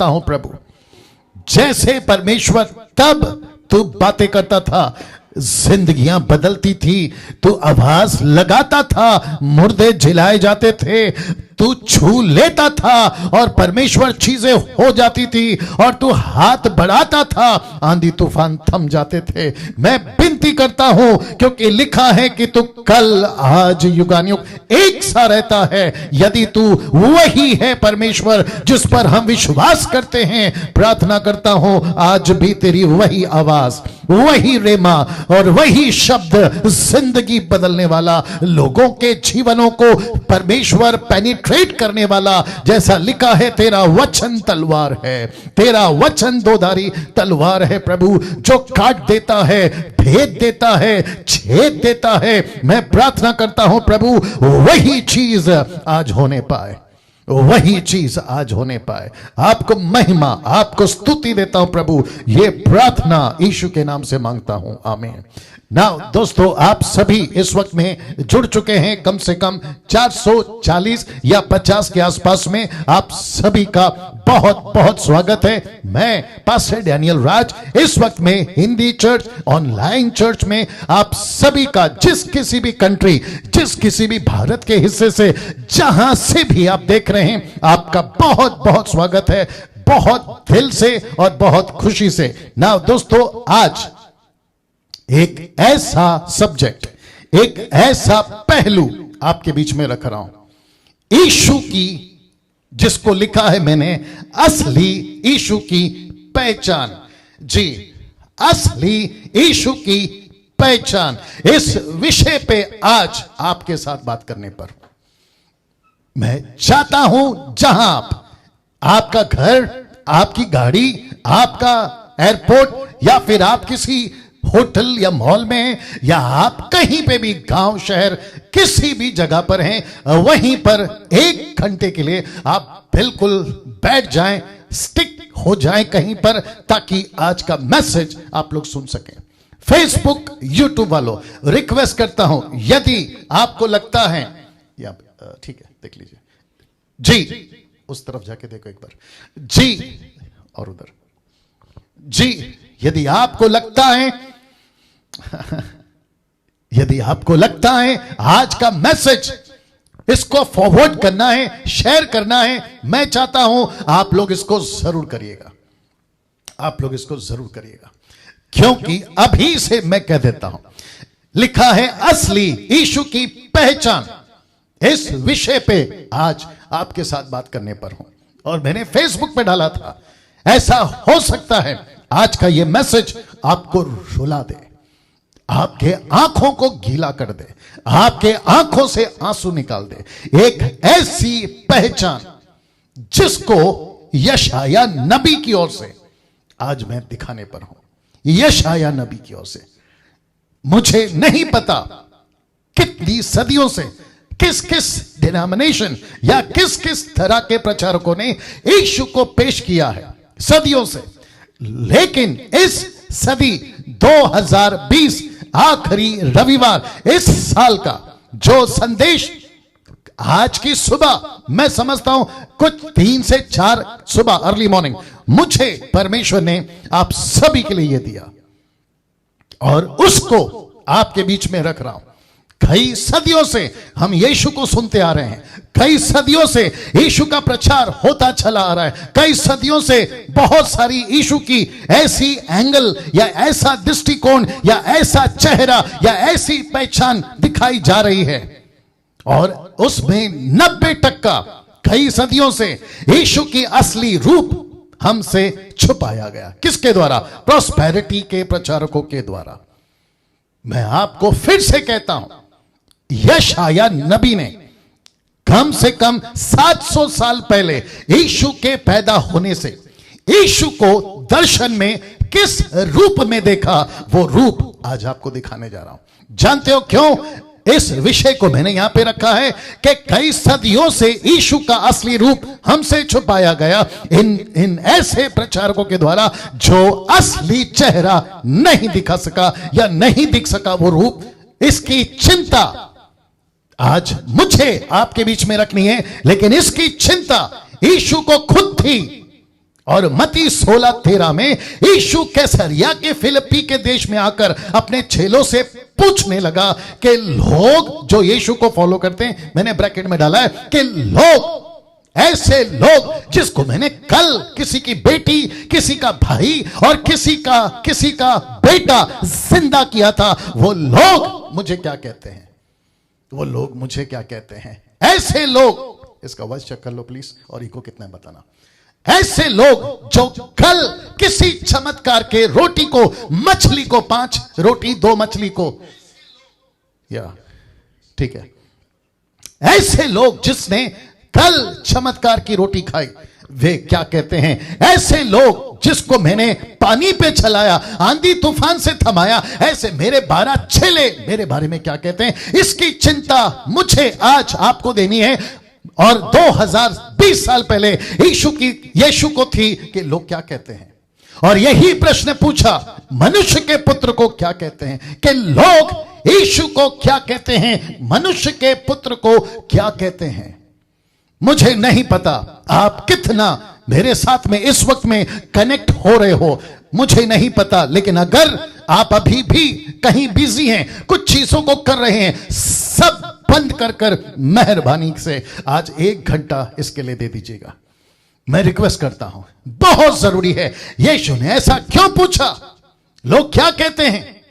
करता हूं प्रभु, जैसे परमेश्वर तब तू बातें करता था, जिंदगियां बदलती थी, तू आवाज लगाता था, मुर्दे जिलाए जाते थे, तू छू लेता था और परमेश्वर चीजें हो जाती थी, और तू हाथ बढ़ाता था, आंधी तूफान थम जाते थे। मैं विनती करता हूं, क्योंकि लिखा है कि तू कल आज युगानुयुग एक सा रहता है। यदि तू वही है परमेश्वर जिस पर हम विश्वास करते हैं, प्रार्थना करता हूं आज भी तेरी वही आवाज, वही रेमा और वही शब्द जिंदगी बदलने वाला, लोगों के जीवनों को परमेश्वर पेनिट्रेट करने वाला, जैसा लिखा है तेरा वचन तलवार है, तेरा वचन दोधारी तलवार है प्रभु, जो काट देता है, भेद देता है, छेद देता है। मैं प्रार्थना करता हूं प्रभु वही चीज आज होने पाए, वही चीज आज होने पाए। आपको महिमा, आपको स्तुति देता हूं प्रभु, ये प्रार्थना यीशु के नाम से मांगता हूं, आमीन। नाउ दोस्तों, आप सभी इस वक्त में जुड़ चुके हैं, कम से कम 440 या 50 के आसपास में। आप सभी का बहुत बहुत स्वागत है। मैं पास्टर डैनियल राज इस वक्त में हिंदी चर्च ऑनलाइन चर्च में आप सभी का, जिस किसी भी कंट्री, जिस किसी भी भारत के हिस्से से, जहां से भी आप देख रहे हैं, आपका बहुत बहुत स्वागत है, बहुत दिल से और बहुत खुशी से। नाउ दोस्तों, आज एक ऐसा सब्जेक्ट, एक ऐसा पहलू आपके बीच में रख रहा हूं, यीशु की, जिसको लिखा है मैंने असली यीशु की पहचान। जी, असली यीशु की पहचान, इस विषय पे आज आपके साथ बात करने पर मैं चाहता हूं, जहां आपका घर, आपकी गाड़ी, आपका एयरपोर्ट, या फिर आप किसी होटल या मॉल में, या आप कहीं पे भी गांव शहर किसी भी जगह पर हैं, वहीं पर 1 घंटे के लिए आप बिल्कुल बैठ जाएं, स्टिक हो जाएं कहीं पर, ताकि आज का मैसेज आप लोग सुन सकें। फेसबुक, यूट्यूब वालों, रिक्वेस्ट करता हूं, यदि आपको लगता है, या ठीक है देख लीजिए जी, उस तरफ जाके देखो एक बार जी, और उधर जी, यदि आपको लगता है यदि आपको लगता है आज का मैसेज, इसको फॉरवर्ड करना है, शेयर करना है, मैं चाहता हूं आप लोग इसको जरूर करिएगा, आप लोग इसको जरूर करिएगा, क्योंकि अभी से मैं कह देता हूं, लिखा है असली यीशु की पहचान। इस विषय पे आज आपके साथ बात करने पर हूं, और मैंने फेसबुक पे डाला था, ऐसा हो सकता है आज का यह मैसेज आपको रुला दे, आपके आंखों को गीला कर दे, आपके आंखों से आंसू निकाल दे। एक ऐसी पहचान जिसको यशाया नबी की ओर से आज मैं दिखाने पर हूं, यशाया नबी की ओर से। मुझे नहीं पता कितनी सदियों से किस किस डिनोमिनेशन या किस किस तरह के प्रचारकों ने यीशु को पेश किया है सदियों से, लेकिन इस सदी 2020 आखिरी रविवार इस साल का जो संदेश आज की सुबह, मैं समझता हूं कुछ 3 से 4 सुबह अर्ली मॉर्निंग, मुझे परमेश्वर ने आप सभी के लिए यह दिया, और उसको आपके बीच में रख रहा हूं। कई सदियों से हम यीशु को सुनते आ रहे हैं, कई सदियों से यीशु का प्रचार होता चला आ रहा है, कई सदियों से बहुत सारी यीशु की ऐसी एंगल या ऐसा दृष्टिकोण या ऐसा चेहरा या ऐसी पहचान दिखाई जा रही है, और उसमें 90% कई सदियों से यीशु की असली रूप हमसे छुपाया गया। किसके द्वारा? प्रॉस्पेरिटी के प्रचारकों के द्वारा। मैं आपको फिर से कहता हूं, यशाया नबी ने कम से कम 700 साल पहले यीशु के पैदा होने से यीशु को दर्शन में किस रूप में देखा, वो रूप आज आपको दिखाने जा रहा हूं। जानते हो क्यों इस विषय को मैंने यहां पे रखा है? कि कई सदियों से यीशु का असली रूप हमसे छुपाया गया इन ऐसे प्रचारकों के द्वारा जो असली चेहरा नहीं दिखा सका या नहीं दिख सका वो रूप। इसकी चिंता आज मुझे आपके बीच में रखनी है, लेकिन इसकी चिंता यीशु को खुद थी। और मत्ती 16:13 में यीशु कैसरिया के फिलिप्पी के देश में आकर अपने चेलों से पूछने लगा कि लोग जो यीशु को फॉलो करते हैं, मैंने ब्रैकेट में डाला है कि लोग, ऐसे लोग जिसको मैंने कल किसी की बेटी, किसी का भाई और किसी का बेटा जिंदा किया था, वो लोग मुझे क्या कहते हैं? वो लोग मुझे क्या कहते हैं? ऐसे लोग, इसका वॉइस चेक कर लो प्लीज, और इको कितना है बताना। ऐसे लोग जो कल किसी चमत्कार के रोटी को, मछली को, 5 रोटी 2 मछली को, या ठीक है, ऐसे लोग जिसने कल चमत्कार की रोटी खाई, वे क्या कहते हैं? ऐसे लोग जिसको मैंने पानी पे चलाया, आंधी तूफान से थमाया, ऐसे मेरे 12 चेले मेरे बारे में क्या कहते हैं? इसकी चिंता मुझे आज आपको देनी है। और 2020 साल पहले यीशु को थी कि लोग क्या कहते हैं, और यही प्रश्न पूछा, मनुष्य के पुत्र को क्या कहते हैं? कि लोग यीशु को क्या कहते हैं? मनुष्य के पुत्र को क्या कहते हैं? मुझे नहीं पता आप कितना मेरे साथ में इस वक्त में कनेक्ट हो रहे हो, मुझे नहीं पता, लेकिन अगर आप अभी भी कहीं बिजी हैं, कुछ चीजों को कर रहे हैं, सब बंद कर मेहरबानी से आज 1 घंटा इसके लिए दे दीजिएगा। मैं रिक्वेस्ट करता हूं, बहुत जरूरी है। यीशु ने ऐसा क्यों पूछा? लोग क्या कहते हैं?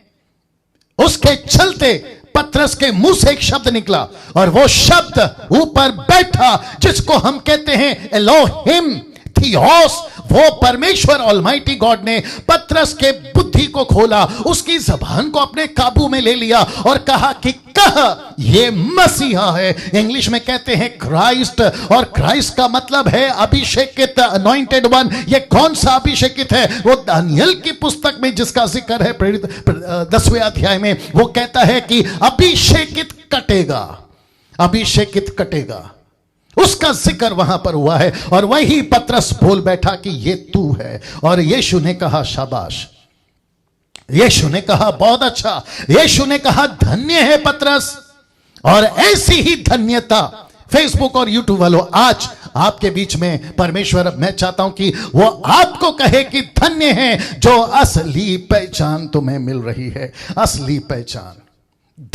उसके चलते पतरस के मुंह से एक शब्द निकला, और वो शब्द ऊपर बैठा, जिसको हम कहते हैं एलोहिम थियोस, वो परमेश्वर ऑलमाइटी गॉड ने पतरस के बुद्धि को खोला, उसकी जबान को अपने काबू में ले लिया और कहा कि कहा ये मसीहा है। इंग्लिश में कहते हैं क्राइस्ट, और क्राइस्ट का मतलब है अभिषेकित, अनॉइंटेड वन। ये कौन सा अभिषेकित है? वो दानियल की पुस्तक में जिसका जिक्र है 10वें अध्याय में, वो कहता है कि अभिषेकित कटेगा, अभिषेकित कटेगा, उसका जिक्र वहां पर हुआ है। और वही पतरस बोल बैठा कि ये तू है, और यीशु ने कहा शाबाश, यीशु ने कहा बहुत अच्छा, यीशु ने कहा धन्य है पतरस। और ऐसी ही धन्यता फेसबुक और यूट्यूब वालों, आज आपके बीच में परमेश्वर, मैं चाहता हूं कि वो आपको कहे कि धन्य है जो असली पहचान तुम्हें मिल रही है, असली पहचान।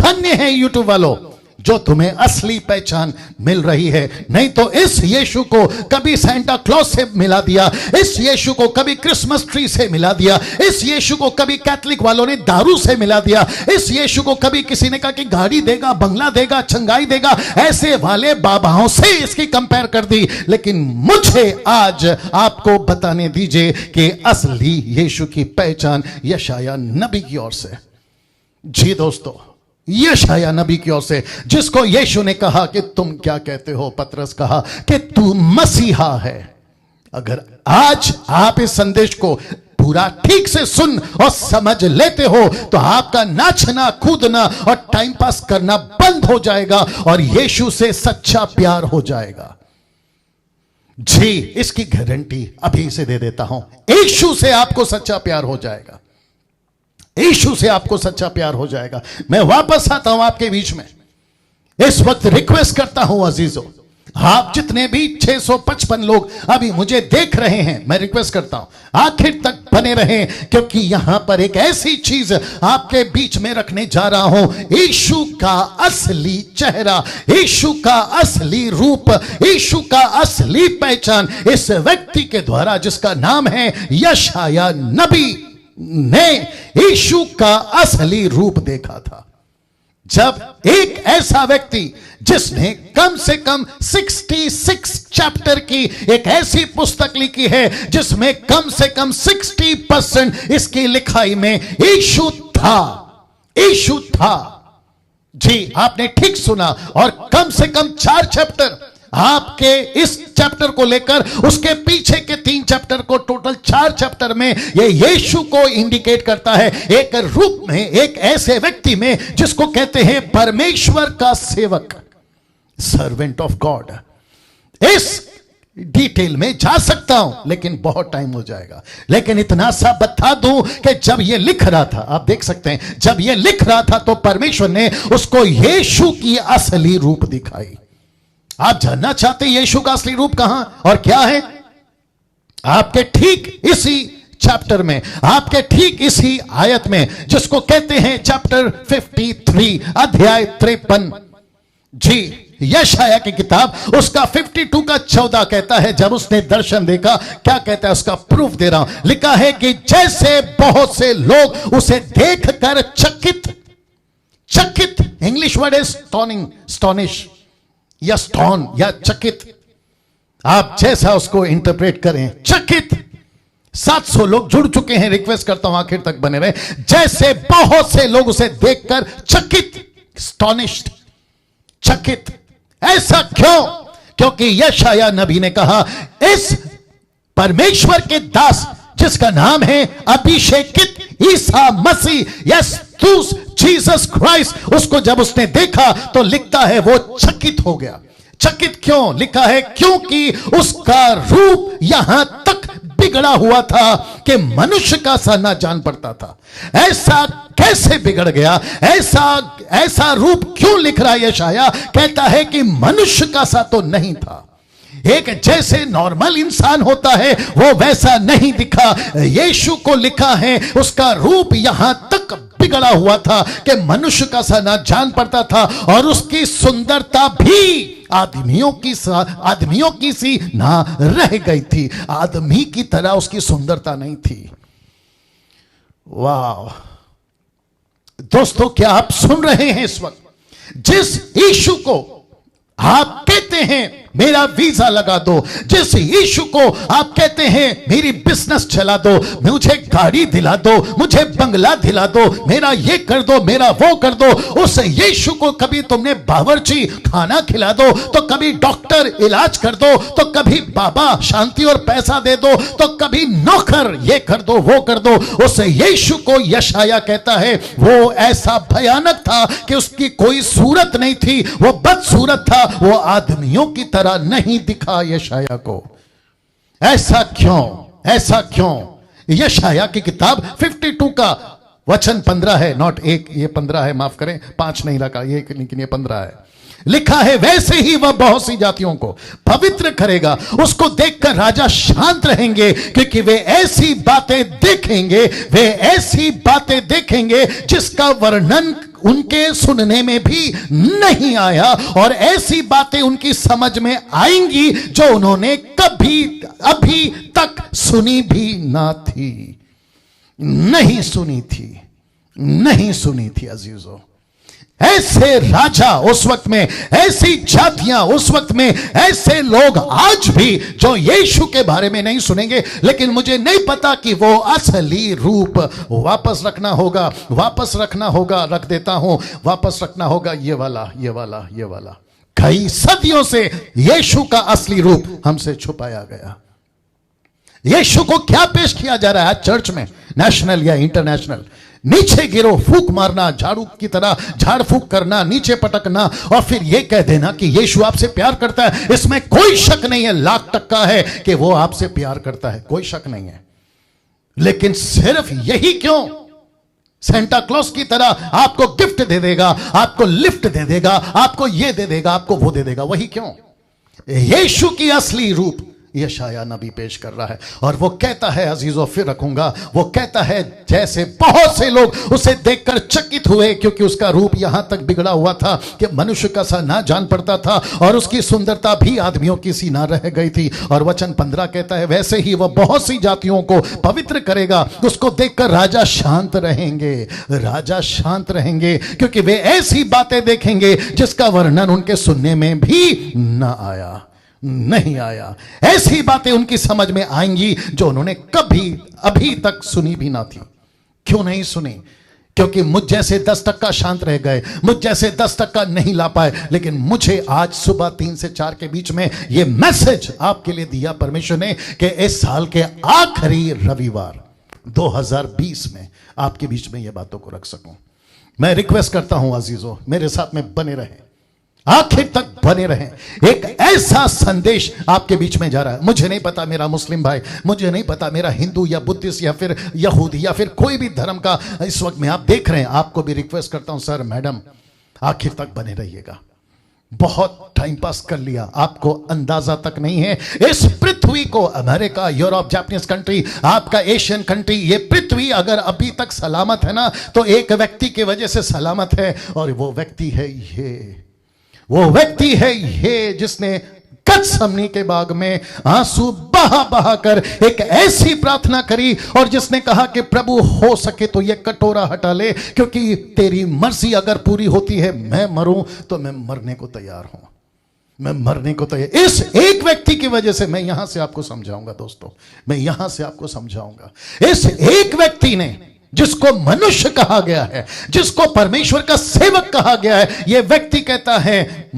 धन्य है यूट्यूब वालों जो तुम्हें असली पहचान मिल रही है। नहीं तो इस यीशु को कभी सैंटा क्लॉज से मिला दिया, इस यीशु को कभी क्रिसमस ट्री से मिला दिया, इस यीशु को कभी कैथलिक वालों ने दारू से मिला दिया, इस यीशु को कभी किसी ने कहा कि गाड़ी देगा, बंगला देगा, चंगाई देगा, ऐसे वाले बाबाओं से इसकी कंपेयर कर दी। लेकिन मुझे आज आपको बताने दीजिए कि असली यीशु की पहचान यशाया नबी की ओर से। जी दोस्तों, यशाया नबी की ओर से, जिसको यीशु ने कहा कि तुम क्या कहते हो? पतरस कहा कि तू मसीहा है। अगर आज आप इस संदेश को पूरा ठीक से सुन और समझ लेते हो तो आपका नाचना, कूदना और टाइम पास करना बंद हो जाएगा और यीशु से सच्चा प्यार हो जाएगा। जी, इसकी गारंटी अभी से दे देता हूं, यीशु से आपको सच्चा प्यार हो जाएगा, यीशु से आपको सच्चा प्यार हो जाएगा। मैं वापस आता हूं आपके बीच में, इस वक्त रिक्वेस्ट करता हूं अजीजों, आप जितने भी 655 लोग अभी मुझे देख रहे हैं, मैं रिक्वेस्ट करता हूं आखिर तक बने रहें, क्योंकि यहां पर एक ऐसी चीज आपके बीच में रखने जा रहा हूं, यीशु का असली चेहरा, यीशु का असली रूप, यीशु का असली पहचान इस व्यक्ति के द्वारा जिसका नाम है यशाया नबी ने यीशु का असली रूप देखा था। जब एक ऐसा व्यक्ति जिसने कम से कम 66 चैप्टर की एक ऐसी पुस्तक लिखी है जिसमें कम से कम 60% इसकी लिखाई में यीशु था, यीशु था। जी, आपने ठीक सुना, और कम से कम 4 चैप्टर आपके इस चैप्टर को लेकर उसके पीछे के 3 चैप्टर को, टोटल 4 चैप्टर में ये यीशु को इंडिकेट करता है एक रूप में, एक ऐसे व्यक्ति में जिसको कहते हैं परमेश्वर का सेवक, सर्वेंट ऑफ गॉड। इस डिटेल में जा सकता हूं लेकिन बहुत टाइम हो जाएगा, लेकिन इतना सा बता दूं कि जब ये लिख रहा था, आप देख सकते हैं, जब ये लिख रहा था तो परमेश्वर ने उसको यीशु की असली रूप दिखाई। आप जानना चाहते हैं यीशु का असली रूप कहां और क्या है? आपके ठीक इसी चैप्टर में, आपके ठीक इसी आयत में, जिसको कहते हैं चैप्टर 53 अध्याय 53, जी यशाया की किताब, उसका 52 का 14 कहता है, जब उसने दर्शन देखा, क्या कहता है, उसका प्रूफ दे रहा हूं, लिखा है कि जैसे बहुत से लोग उसे देखकर चकित, इंग्लिश वर्ड है स्टॉनिंग, स्टॉनिश या स्टॉन या चकित, आप जैसा उसको इंटरप्रेट करें, चकित। 700 लोग जुड़ चुके हैं, रिक्वेस्ट करता हूं आखिर तक बने रहे। जैसे बहुत से लोग उसे देखकर चकित, स्टॉनिश्ड, चकित। ऐसा क्यों? क्योंकि यशाया नबी ने कहा, इस परमेश्वर के दास जिसका नाम है अभिषेकित Isa Masih, yes Jesus Christ, उसको जब उसने देखा तो लिखता है वो चकित हो गया। चकित क्यों लिखा है? क्योंकि उसका रूप यहां तक बिगड़ा हुआ था कि मनुष्य का सा ना जान पड़ता था। ऐसा कैसे बिगड़ गया? ऐसा रूप क्यों लिख रहा है यशाया? कहता है कि मनुष्य का सा तो नहीं था, एक जैसे नॉर्मल इंसान होता है वो वैसा नहीं दिखा। यीशु को लिखा है उसका रूप यहां तक बिगड़ा हुआ था कि मनुष्य का सा ना जान पड़ता था, और उसकी सुंदरता भी आदमियों की सी ना रह गई थी। आदमी की तरह उसकी सुंदरता नहीं थी। वाह दोस्तों, क्या आप सुन रहे हैं इस वक्त? जिस यीशु को आप कहते हैं मेरा वीजा लगा दो, जिस यीशु को आप कहते हैं मेरी बिजनेस चला दो, मुझे गाड़ी दिला दो, मुझे बंगला दिला दो, मेरा ये कर दो, मेरा वो कर दो, उस यीशु को कभी तुमने बावर्ची खाना खिला दो, तो कभी डॉक्टर इलाज कर दो, तो कभी बाबा शांति और पैसा दे दो, तो कभी नौकर ये कर दो वो कर दो। उस यीशु को यशाया कहता है वो ऐसा भयानक था कि उसकी कोई सूरत नहीं थी, वो बदसूरत था, वो आदमियों की तरह नहीं दिखा यशाया को। ऐसा क्यों? ऐसा क्यों? यशाया की किताब 52 का वचन 15 है, नॉट 1, ये 15 है, माफ करें 5 नहीं रखा ये, लेकिन ये 15 है। लिखा है वैसे ही वह बहुत सी जातियों को पवित्र करेगा, उसको देखकर राजा शांत रहेंगे, क्योंकि वे ऐसी बातें देखेंगे जिसका वर्णन उनके सुनने में भी नहीं आया, और ऐसी बातें उनकी समझ में आएंगी जो उन्होंने कभी अभी तक सुनी भी ना थी, नहीं सुनी थी अजीजों। ऐसे राजा उस वक्त में, ऐसी जातियां उस वक्त में, ऐसे लोग आज भी जो यीशु के बारे में नहीं सुनेंगे। लेकिन मुझे नहीं पता कि वो असली रूप वापस रखना होगा, रख देता हूं, वापस रखना होगा ये वाला। कई सदियों से यीशु का असली रूप हमसे छुपाया गया। यीशु को क्या पेश किया जा रहा है आज चर्च में, नेशनल या इंटरनेशनल? नीचे गिरो, फूक मारना, झाड़ू की तरह झाड़ फूक करना, नीचे पटकना, और फिर यह कह देना कि यीशु आपसे प्यार करता है। इसमें कोई शक नहीं है, 1,00,000% है कि वो आपसे प्यार करता है, कोई शक नहीं है। लेकिन सिर्फ यही क्यों? सेंटा क्लॉज की तरह आपको गिफ्ट दे देगा, आपको लिफ्ट दे देगा, आपको ये दे देगा, आपको वो दे देगा, वही क्यों? यीशु की असली रूप यशाया नबी पेश कर रहा है, और वो कहता है, अजीजों फिर रखूंगा, वो कहता है जैसे बहुत से लोग उसे देखकर चकित हुए, क्योंकि उसका रूप यहां तक बिगड़ा हुआ था कि मनुष्य का सा ना जान पड़ता था, और उसकी सुंदरता भी आदमियों की सी ना रह गई थी। और वचन 15 कहता है वैसे ही वह बहुत सी जातियों को पवित्र करेगा, उसको देखकर राजा शांत रहेंगे, क्योंकि वे ऐसी बातें देखेंगे जिसका वर्णन उनके सुनने में भी नहीं आया। ऐसी बातें उनकी समझ में आएंगी जो उन्होंने कभी अभी तक सुनी भी ना थी। क्यों नहीं सुनी? क्योंकि मुझ जैसे 10% शांत रह गए, मुझ जैसे 10% नहीं ला पाए। लेकिन मुझे आज सुबह 3 से 4 के बीच में यह मैसेज आपके लिए दिया परमेश्वर ने कि इस साल के आखिरी रविवार 2020 में आपके बीच में यह बातों को रख सकूं। मैं रिक्वेस्ट करता हूं अजीजों, मेरे साथ में बने रहें, आखिर तक बने रहें। एक ऐसा संदेश आपके बीच में जा रहा है। मुझे नहीं पता मेरा मुस्लिम भाई, मुझे नहीं पता मेरा हिंदू या बुद्धिस्ट या फिर यहूदी या फिर कोई भी धर्म का इस वक्त में आप देख रहे हैं, आपको भी रिक्वेस्ट करता हूं सर मैडम आखिर तक बने रहिएगा। बहुत टाइम पास कर लिया, आपको अंदाजा तक नहीं है। इस पृथ्वी को, अमेरिका, यूरोप, जापानीज कंट्री, आपका एशियन कंट्री, ये पृथ्वी अगर अभी तक सलामत है ना, तो एक व्यक्ति की वजह से सलामत है, और वो व्यक्ति है ये, वो व्यक्ति है ये जिसने गत्समनी के बाग में आंसू बहा बहा कर एक ऐसी प्रार्थना करी, और जिसने कहा कि प्रभु हो सके तो ये कटोरा हटा ले, क्योंकि तेरी मर्जी अगर पूरी होती है मैं मरूं तो मैं मरने को तैयार हूं, मैं मरने को तैयार। इस एक व्यक्ति की वजह से मैं यहां से आपको समझाऊंगा दोस्तों, मैं यहां से आपको समझाऊंगा। इस एक व्यक्ति ने, जिसको मनुष्य कहा गया है, जिसको परमेश्वर का सेवक कहा गया है, यह व्यक्ति कहता है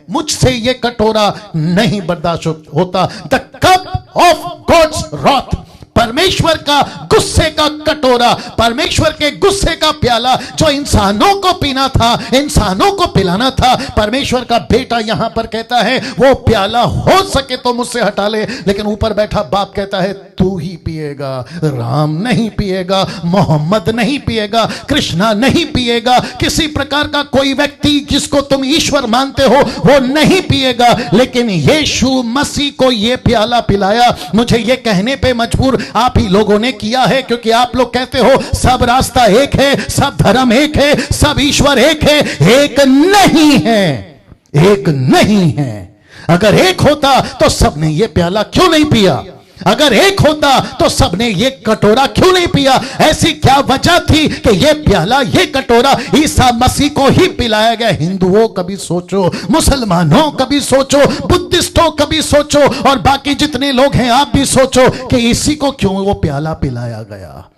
मुझसे यह कटोरा नहीं बर्दाश्त होता। द कप ऑफ गॉड्स रॉथ, परमेश्वर का गुस्से का कटोरा, परमेश्वर के गुस्से का प्याला जो इंसानों को पीना था, इंसानों को पिलाना था, परमेश्वर का बेटा यहां पर कहता है वो प्याला हो सके तो मुझसे हटा ले। लेकिन ऊपर बैठा बाप कहता है तू ही पिएगा, राम नहीं पिएगा, मोहम्मद नहीं पिएगा, कृष्णा नहीं पिएगा, किसी प्रकार का कोई व्यक्ति जिसको तुम ईश्वर मानते हो वो नहीं पिएगा। लेकिन यीशु मसीह को यह प्याला पिलाया। मुझे यह कहने पे मजबूर आप ही लोगों ने किया है, क्योंकि आप लोग कहते हो सब रास्ता एक है, सब धर्म एक है, सब ईश्वर एक है। एक नहीं है, एक नहीं है। अगर एक होता तो सबने ये प्याला क्यों नहीं पिया? अगर एक होता तो सबने ये कटोरा क्यों नहीं पिया? ऐसी क्या वजह थी कि ये प्याला, ये कटोरा ईसा मसीह को ही पिलाया गया? हिंदुओं कभी सोचो, मुसलमानों कभी सोचो, बुद्धिस्टों कभी सोचो, और बाकी जितने लोग हैं आप भी सोचो कि इसी को क्यों वो प्याला पिलाया गया।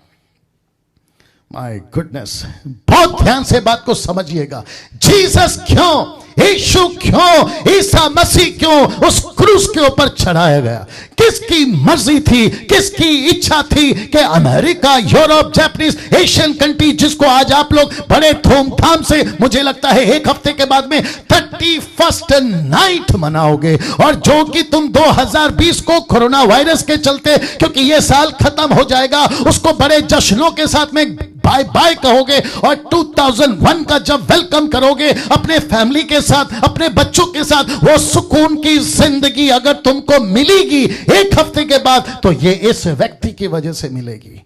माय गुडनेस, बहुत ध्यान से बात को समझिएगा। जीसस क्यों, यीशु क्यों, ईसा मसीह क्यों उस क्रूस के ऊपर चढ़ाया गया? किसकी मर्जी थी, किसकी इच्छा थी कि America, Europe, Japanese, Asian country, जिसको आज आप लोग बड़े धूमधाम से, मुझे लगता है एक हफ्ते के बाद में 31st नाइट मनाओगे, और जो कि तुम 2020 को कोरोना वायरस के चलते, क्योंकि यह साल खत्म हो जाएगा, उसको बड़े जश्नों के साथ में बाय बाय कहोगे, और 2001 का जब वेलकम करोगे अपने फैमिली के साथ, अपने बच्चों के साथ, वो सुकून की जिंदगी अगर तुमको मिलेगी एक हफ्ते के बाद, तो ये इस व्यक्ति की वजह से मिलेगी,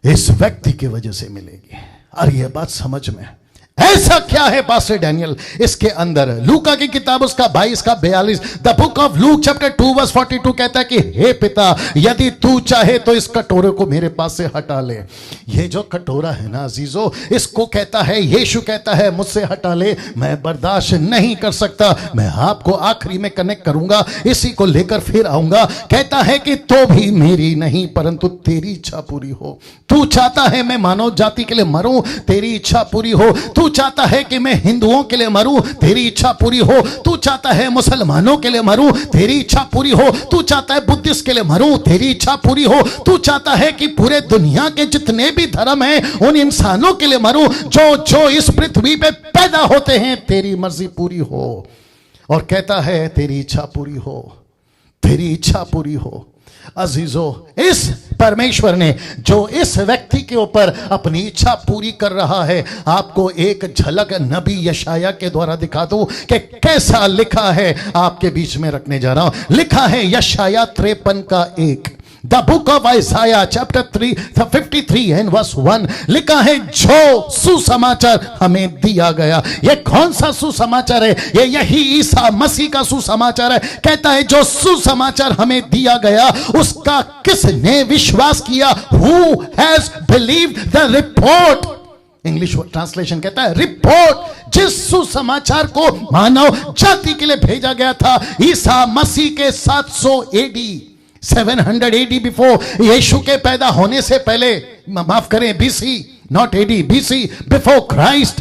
इस व्यक्ति की वजह से मिलेगी। और ये बात समझ में, ऐसा क्या है पास्टर डैनियल इसके अंदर? लूका की किताब उसका 22 का 42, the book of Luke chapter 2 verse 42 कहता है कि हे पिता, यदि तू चाहे तो इस कटोरे को मेरे पास से हटा ले। ये जो कटोरा है ना अजीजों, इसको कहता है, यीशु कहता है मुझसे हटा ले, मैं बर्दाश्त नहीं कर सकता। मैं आपको आखिरी में कनेक्ट करूंगा, इसी को लेकर फिर आऊंगा। कहता है कि तो भी मेरी नहीं परंतु तेरी इच्छा पूरी हो। तू चाहता है मैं मानव जाति के लिए मरूं, तेरी इच्छा पूरी हो। तू चाहता है कि मैं हिंदुओं के लिए मरूं, तेरी इच्छा पूरी हो। तू चाहता है मुसलमानों के लिए मरूं, तेरी इच्छा पूरी हो। तू चाहता है बुद्धिस्ट के लिए मरूं, तेरी इच्छा पूरी हो। तू चाहता है कि पूरे दुनिया के जितने भी धर्म हैं उन इंसानों के लिए मरूं जो जो इस पृथ्वी पे पैदा होते हैं, तेरी मर्जी पूरी हो। और कहता है तेरी इच्छा पूरी हो, तेरी इच्छा पूरी हो। अजीजों, इस परमेश्वर ने जो इस व्यक्ति के ऊपर अपनी इच्छा पूरी कर रहा है, आपको एक झलक नबी यशाया के द्वारा दिखा दूं कि कैसा लिखा है, आपके बीच में रखने जा रहा हूं। लिखा है यशाया 53 का 1, the book of Isaiah chapter 53 and verse 1, लिखा है जो सुसमाचार हमें दिया गया। ये कौन सा सुसमाचार है? ये यही ईसा मसीह का सुसमाचार है। कहता है जो सुसमाचार हमें दिया गया उसका किसने विश्वास किया? Who has believed the report? English translation कहता है रिपोर्ट। जिस सुसमाचार को मानव जाति के लिए भेजा गया था ईसा मसीह के 700 AD 700 AD बिफोर, यीशु के पैदा होने से पहले, माफ करें BC, not AD, BC, before Christ,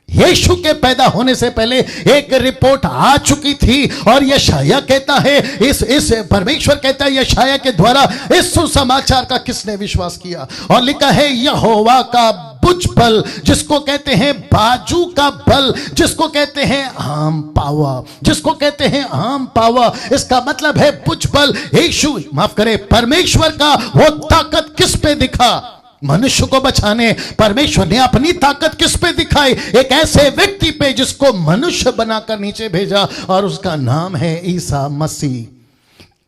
यीशु के पैदा होने से पहले एक रिपोर्ट आ चुकी थी। और यशाया कहता है, इस परमेश्वर कहता है यशाया के द्वारा, इस सुसमाचार का किसने विश्वास किया? और लिखा है यहोवा का भुज बल, जिसको कहते हैं बाजू का बल, जिसको कहते हैं आर्म पावर, जिसको कहते हैं आर्म पावर, इसका मतलब है भुज बल। यीशु, माफ करें, परमेश्वर का वो ताकत किस पे दिखा? मनुष्य को बचाने परमेश्वर ने अपनी ताकत किस पे दिखाई? एक ऐसे व्यक्ति पे जिसको मनुष्य बनाकर नीचे भेजा, और उसका नाम है ईसा मसीह।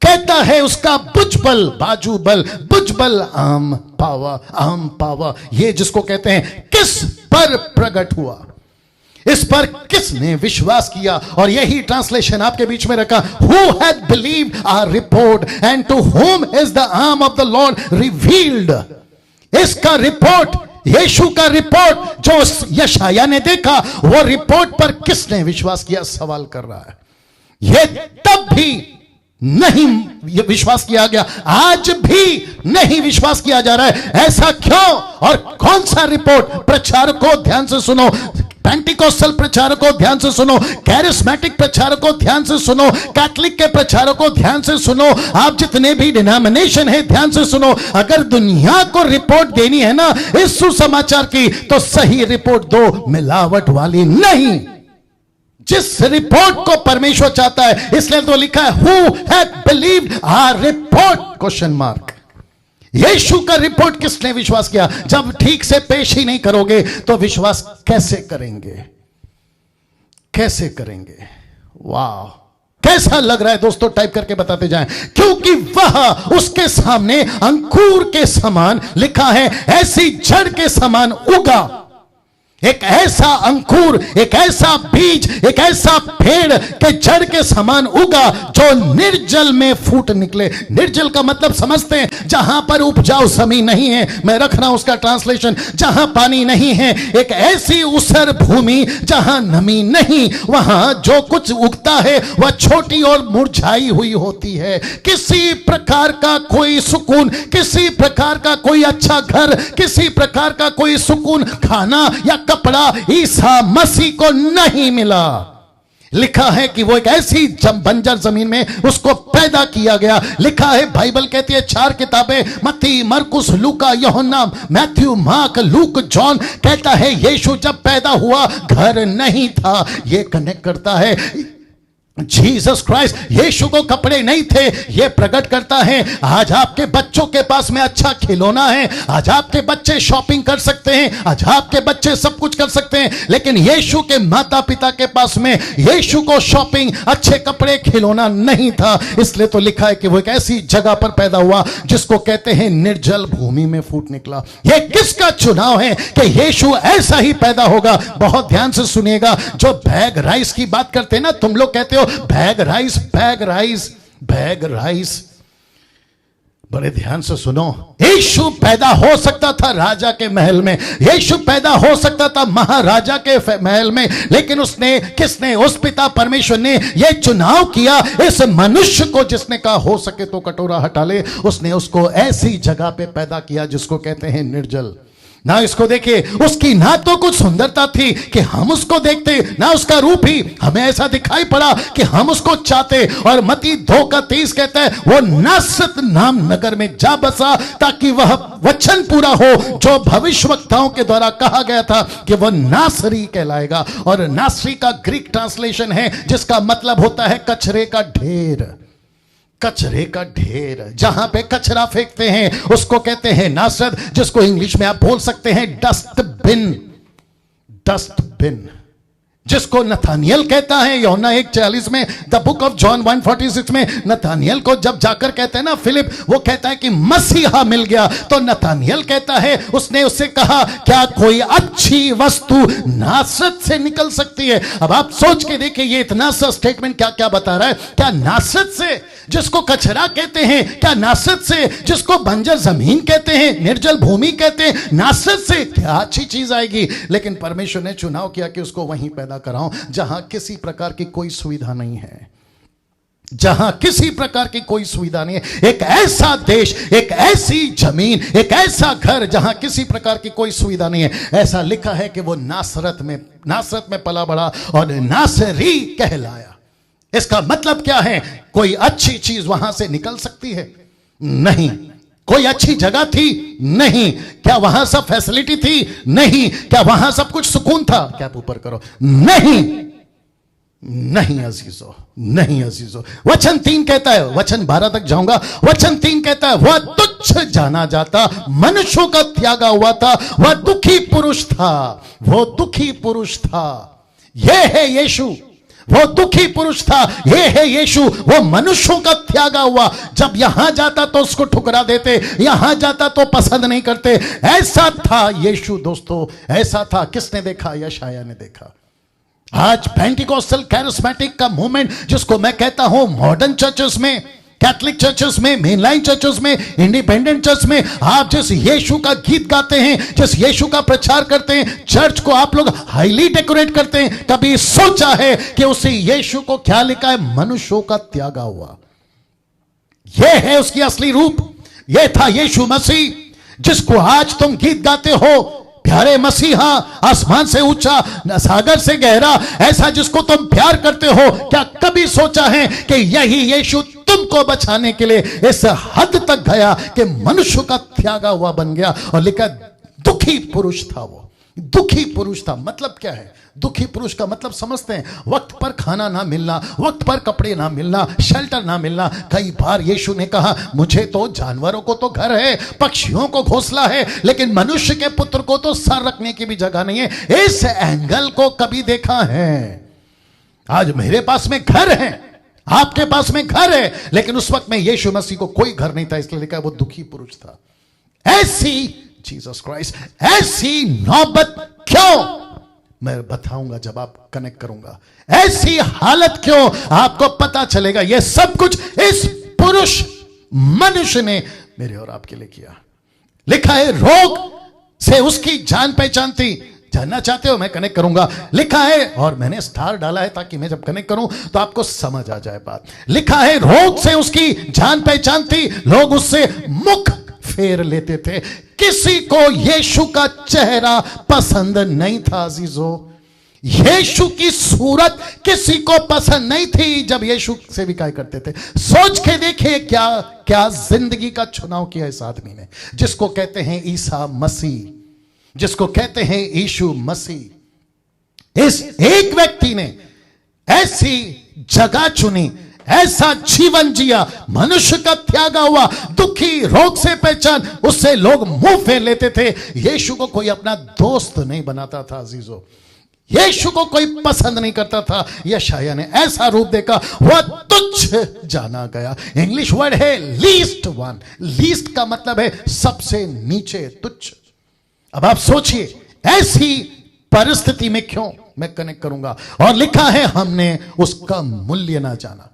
कहता है उसका भुजबल, बाजूबल, भुजबल, आर्म पावर, ये जिसको कहते हैं किस पर प्रकट हुआ, इस पर किसने विश्वास किया? और यही ट्रांसलेशन आपके बीच में रखा, Who hath believed our report and to whom is the arm of the Lord revealed? इसका रिपोर्ट, यीशु का रिपोर्ट जो यशाया ने देखा, वो रिपोर्ट पर किसने विश्वास किया? सवाल कर रहा है। ये तब भी नहीं विश्वास किया गया, आज भी नहीं विश्वास किया जा रहा है। ऐसा क्यों? और कौन सा रिपोर्ट? प्रचारकों ध्यान से सुनो, पेंटिकोस्टल प्रचारकों ध्यान से सुनो, कैरिस्मेटिक प्रचारकों ध्यान से सुनो, कैथलिक के प्रचारकों ध्यान से सुनो, आप जितने भी डिनोमिनेशन है ध्यान से सुनो। अगर दुनिया को रिपोर्ट देनी है ना इस सुसमाचार की, तो सही रिपोर्ट दो, मिलावट वाली नहीं। जिस रिपोर्ट को परमेश्वर चाहता है, इसलिए तो लिखा है Who hath believed our report? Question mark. यीशु का रिपोर्ट किसने विश्वास किया? जब ठीक से पेश ही नहीं करोगे तो विश्वास कैसे करेंगे? कैसे करेंगे? वाह, कैसा लग रहा है दोस्तों? टाइप करके बताते जाएं। क्योंकि वह उसके सामने अंकुर के समान, लिखा है ऐसी जड़ के समान उगा। एक ऐसा अंकुर, एक ऐसा बीज, एक ऐसा पेड़ के जड़ के समान उगा जो निर्जल में फूट निकले। निर्जल का मतलब समझते हैं, जहां पर उपजाऊ जमीन नहीं है। मैं रख रहा हूं उसका ट्रांसलेशन, जहां पानी नहीं है, एक ऐसी ऊसर भूमि जहां नमी नहीं, वहां जो कुछ उगता है वह छोटी और मुरझाई हुई होती है। किसी प्रकार का कोई सुकून, किसी प्रकार का कोई अच्छा घर, किसी प्रकार का कोई सुकून खाना या कपड़ा ईसा मसीह को नहीं मिला। लिखा है कि वो एक ऐसी बंजर जमीन में उसको पैदा किया गया। लिखा है, बाइबल कहती है 4 किताबें, मत्ती, मरकुस, लूका, यूहन्ना, मैथ्यू, मार्क, लूक, जॉन, कहता है यीशु जब पैदा हुआ घर नहीं था। ये कनेक्ट करता है जीसस क्राइस्ट, यीशु को कपड़े नहीं थे। यह प्रकट करता है आज आपके बच्चों के पास में अच्छा खिलौना है, आज आपके बच्चे शॉपिंग कर सकते हैं, आज आपके बच्चे सब कुछ कर सकते हैं, लेकिन यीशु के माता पिता के पास में यीशु को शॉपिंग, अच्छे कपड़े, खिलौना नहीं था। इसलिए तो लिखा है कि वो एक ऐसी जगह पर पैदा हुआ जिसको कहते हैं निर्जल भूमि में फूट निकला। यह किसका चुनाव है कि यीशु ऐसा ही पैदा होगा? बहुत ध्यान से सुनिएगा। जो बैग राइस की बात करते हैं ना, तुम लोग कहते हो bag rice, bag rice, bag rice, बड़े ध्यान से सुनो। यीशु पैदा हो सकता था राजा के महल में, यीशु पैदा हो सकता था महाराजा के महल में, लेकिन उसने, किसने? उस पिता परमेश्वर ने यह चुनाव किया, इस मनुष्य को जिसने कहा हो सके तो कटोरा हटा ले, उसने उसको ऐसी जगह पे पैदा किया जिसको कहते हैं निर्जल। ना इसको देखिए, उसकी ना तो कुछ सुंदरता थी कि हम उसको देखते, ना उसका रूप ही हमें ऐसा दिखाई पड़ा कि हम उसको चाहते। और मत्ती 2:23 कहता है वो नासरत नाम नगर में जा बसा ताकि वह वचन पूरा हो जो भविष्यवक्ताओं के द्वारा कहा गया था कि वह नासरी कहलाएगा। और नासरी का ग्रीक ट्रांसलेशन है जिसका मतलब होता है कचरे का ढेर। कचरे का ढेर, जहां पे कचरा फेंकते हैं उसको कहते हैं नासरत, जिसको इंग्लिश में आप बोल सकते हैं डस्टबिन। डस्टबिन जिसको नथानियल कहता है यूहन्ना 1:40 में, द बुक ऑफ जॉन 1:46 में नथानियल को जब जाकर कहते हैं ना फिलिप, वो कहता है कि मसीहा मिल गया, तो नथानियल कहता है उसने उससे कहा क्या कोई अच्छी वस्तु नासरत से निकल सकती है? अब आप सोच के देखिए ये इतना सा स्टेटमेंट क्या क्या बता रहा है। क्या नासरत से जिसको कचरा कहते हैं, क्या नासरत से जिसको बंजर जमीन कहते हैं, निर्जल भूमि कहते हैं, नासरत से क्या अच्छी चीज आएगी? लेकिन परमेश्वर ने चुनाव किया कि उसको वहीं पैदा कराऊं जहां किसी प्रकार की कोई सुविधा नहीं है, जहां किसी प्रकार की कोई सुविधा नहीं है। एक ऐसा देश, एक ऐसी जमीन, एक ऐसा घर जहां किसी प्रकार की कोई सुविधा नहीं है। ऐसा लिखा है कि वो नासरत में पला बड़ा और नासरी कहलाया। इसका मतलब क्या है? कोई अच्छी चीज वहां से निकल सकती है? नहीं। कोई अच्छी जगह थी? नहीं। क्या वहां सब फैसिलिटी थी? नहीं। क्या वहां सब कुछ सुकून था? क्या आप ऊपर करो? नहीं, नहीं अजीजों, नहीं अजीजों। वचन 3 कहता है, वचन 12 तक जाऊंगा। वचन 3 कहता है वह तुच्छ तुच्छ जाना जाता, मनुष्यों का त्यागा हुआ था, वह दुखी पुरुष था, वो दुखी पुरुष था। यह है यीशु, वो दुखी पुरुष था। ये है यीशु, वो मनुष्यों का त्यागा हुआ। जब यहां जाता तो उसको ठुकरा देते, यहां जाता तो पसंद नहीं करते। ऐसा था यीशु दोस्तों, ऐसा था। किसने देखा? यशायाह ने देखा। आज पेंटिकोस्टल कैरिस्मेटिक का मूवमेंट, जिसको मैं कहता हूं मॉडर्न चर्चेस में, कैथलिक चर्चेस में, मेनलाइन चर्चेस में, इंडिपेंडेंट चर्च में, आप जिस यीशु का गीत गाते हैं, जिस यीशु का प्रचार करते हैं, चर्च को आप लोग हाईली डेकोरेट करते हैं, कभी सोचा है कि उसी यीशु को क्या लिखा है? मनुष्यों का त्यागा हुआ। यह है उसकी असली रूप। यह था यीशु मसीह, जिसको आज तुम गीत गाते हो, प्यारे मसीहा, आसमान से ऊंचा, सागर से गहरा, ऐसा जिसको तुम प्यार करते हो। क्या कभी सोचा है कि यही यीशु तुमको बचाने के लिए इस हद तक गया कि मनुष्य का त्यागा हुआ बन गया? और लिखा दुखी पुरुष था। वो दुखी पुरुष था। मतलब क्या है दुखी पुरुष का? मतलब समझते हैं, वक्त पर खाना ना मिलना, वक्त पर कपड़े ना मिलना, शेल्टर ना मिलना। कई बार यीशु ने कहा, मुझे तो जानवरों को तो घर है, पक्षियों को घोंसला है, लेकिन मनुष्य के पुत्र को तो सर रखने की भी जगह नहीं है। इस एंगल को कभी देखा है? आज मेरे पास में घर है, आपके पास में घर है, लेकिन उस वक्त में यीशु मसीह को कोई घर नहीं था, इसलिए लिखा वो दुखी पुरुष था। ऐसी जीसस क्राइस्ट, ऐसी नौबत क्यों? मैं बताऊंगा जब आप कनेक्ट करूंगा। ऐसी हालत क्यों? आपको पता चलेगा। यह सब कुछ इस पुरुष मनुष्य ने मेरे और आपके लिए किया। लिखा है रोग से उसकी जान पहचान थी। जानना चाहते हो? मैं कनेक्ट करूंगा। लिखा है, और मैंने स्टार डाला है ताकि मैं जब कनेक्ट करूं तो आपको समझ आ जाए बात। लिखा है रोग से उसकी जान पहचान थी, लोग उससे मुख फेर लेते थे। किसी को यीशु का चेहरा पसंद नहीं था अजीजों। यीशु की सूरत किसी को पसंद नहीं थी जब यीशु से विकाय करते थे। सोच के देखिए क्या क्या जिंदगी का चुनाव किया इस आदमी ने, जिसको कहते हैं ईसा मसीह, जिसको कहते हैं यीशु मसीह। इस एक व्यक्ति ने ऐसी जगह चुनी, ऐसा जीवन जिया, मनुष्य का त्यागा हुआ, दुखी, रोग से पहचान, उससे लोग मुंह फेर लेते थे। यीशु को कोई अपना दोस्त नहीं बनाता था अजीजों, यीशु को कोई पसंद नहीं करता था। यशायाह ने ऐसा रूप देखा, वह तुच्छ जाना गया। इंग्लिश वर्ड है लीस्ट वन। लीस्ट का मतलब है सबसे नीचे, तुच्छ। अब आप सोचिए ऐसी परिस्थिति में क्यों? मैं कनेक्ट करूंगा। और लिखा है हमने उसका मूल्य ना जाना।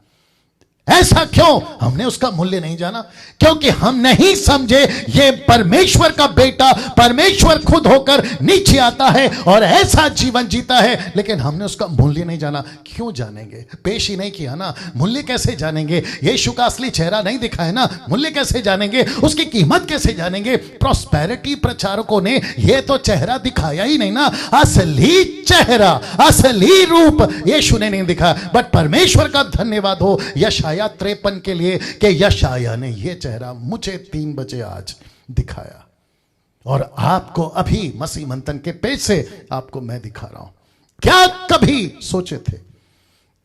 ऐसा क्यों? हमने उसका मूल्य नहीं जाना क्योंकि हम नहीं समझे ये परमेश्वर का बेटा, परमेश्वर खुद होकर नीचे आता है और ऐसा जीवन जीता है, लेकिन हमने उसका मूल्य नहीं जाना। क्यों जानेंगे? पेश ही नहीं किया ना, मूल्य कैसे जानेंगे? यीशु का असली चेहरा नहीं दिखा है ना, मूल्य कैसे जानेंगे? उसकी कीमत कैसे जानेंगे? प्रॉस्पेरिटी प्रचारकों ने ये तो चेहरा दिखाया ही नहीं ना, असली चेहरा, असली रूप यीशु ने नहीं दिखा। बट परमेश्वर का धन्यवाद हो यशायाह 53 के लिए कि यशायाह ने यह चेहरा मुझे 3 बजे आज दिखाया, और आपको अभी मसीह मंथन के पेज से आपको मैं दिखा रहा हूं। क्या कभी सोचे थे?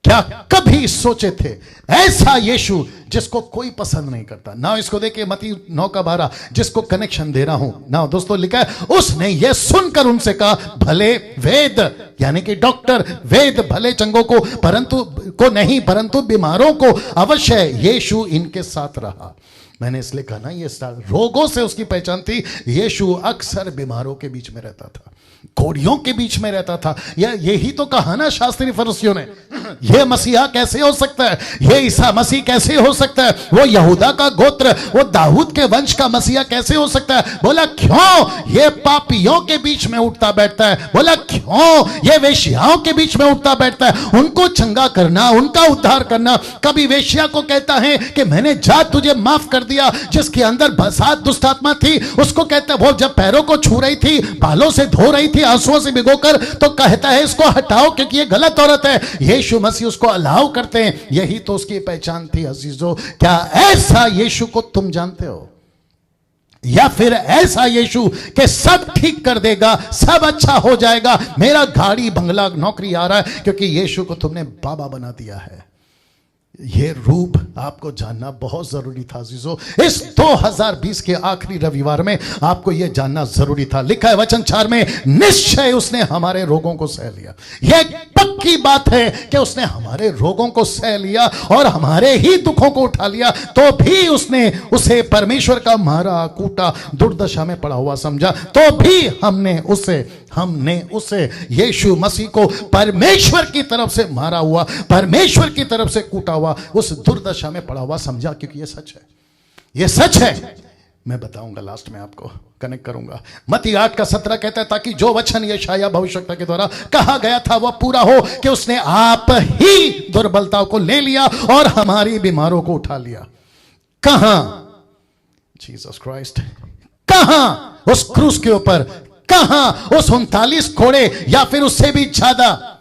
क्या कभी सोचे थे ऐसा यीशु जिसको कोई पसंद नहीं करता? ना इसको देखिए मत्ती 9:12, जिसको कनेक्शन दे रहा हूं ना दोस्तों, लिखा है उसने ये सुनकर उनसे कहा, भले वेद यानी कि डॉक्टर, वेद भले चंगों को नहीं परंतु बीमारों को अवश्य। यीशु इनके साथ रहा। मैंने इसलिए कहा ना, ये रोगों से उसकी पहचान थी। यीशु अक्सर बीमारों के बीच में रहता था, कोड़ियों के बीच में रहता था। यही तो कहा ना शास्त्री फरीसियों ने, यह मसीहा कैसे हो सकता है? यह ईसा मसीह कैसे हो सकता है? वो यहूदा का गोत्र, वो दाऊद के वंश का मसीहा कैसे हो सकता है? बोला क्यों? ये पापियों के बीच में उठता बैठता है। बोला क्यों? ये वेश्याओं के बीच में उठता बैठता है। उनको चंगा करना, उनका उद्धार करना। कभी वेश्या को कहता है कि मैंने जा तुझे माफ कर दिया। जिसके अंदर बसात दुष्ट आत्मा थी, उसको कहता है, वो जब पैरों को छू रही थी, बालों से धो रही थी आंसुओं से भिगोकर, तो कहता है इसको हटाओ क्योंकि ये गलत औरत है। यीशु मसीह उसको अलाउ करते हैं। यही तो उसकी पहचान थी अजीजों। क्या ऐसा यीशु को तुम जानते हो? या फिर ऐसा यीशु कि सब ठीक कर देगा, सब अच्छा हो जाएगा, मेरा गाड़ी बंगला नौकरी आ रहा है, क्योंकि यीशु को तुमने बाबा बना दिया है। ये रूप आपको जानना बहुत जरूरी था अजीजों। इस 2020 के आखिरी रविवार में आपको यह जानना जरूरी था। लिखा है वचन 4 में, निश्चय उसने हमारे रोगों को सह लिया। यह पक्की बात है कि उसने हमारे रोगों को सह लिया और हमारे ही दुखों को उठा लिया, तो भी उसने उसे परमेश्वर का मारा कूटा दुर्दशा में पड़ा हुआ समझा, तो भी हमने उसे यीशु मसीह को परमेश्वर की तरफ से मारा हुआ, परमेश्वर की तरफ से कूटा हुआ, उस दुर्दशा में पड़ा हुआ समझा। क्योंकि ये सच है, ये सच है। मैं बताऊंगा, लास्ट में आपको कनेक्ट करूंगा। मत्ती 8:17 कहता है, ताकि जो वचन यशायाह भविष्यवक्ता के द्वारा कहा गया था वह पूरा हो कि उसने आप ही दुर्बलताओं को ले लिया और हमारी बीमारों को उठा लिया। कहां? Jesus Christ. कहां? उस क्रूस के ऊपर। कहां? उस 39 घोड़े या फिर उससे भी ज्यादा।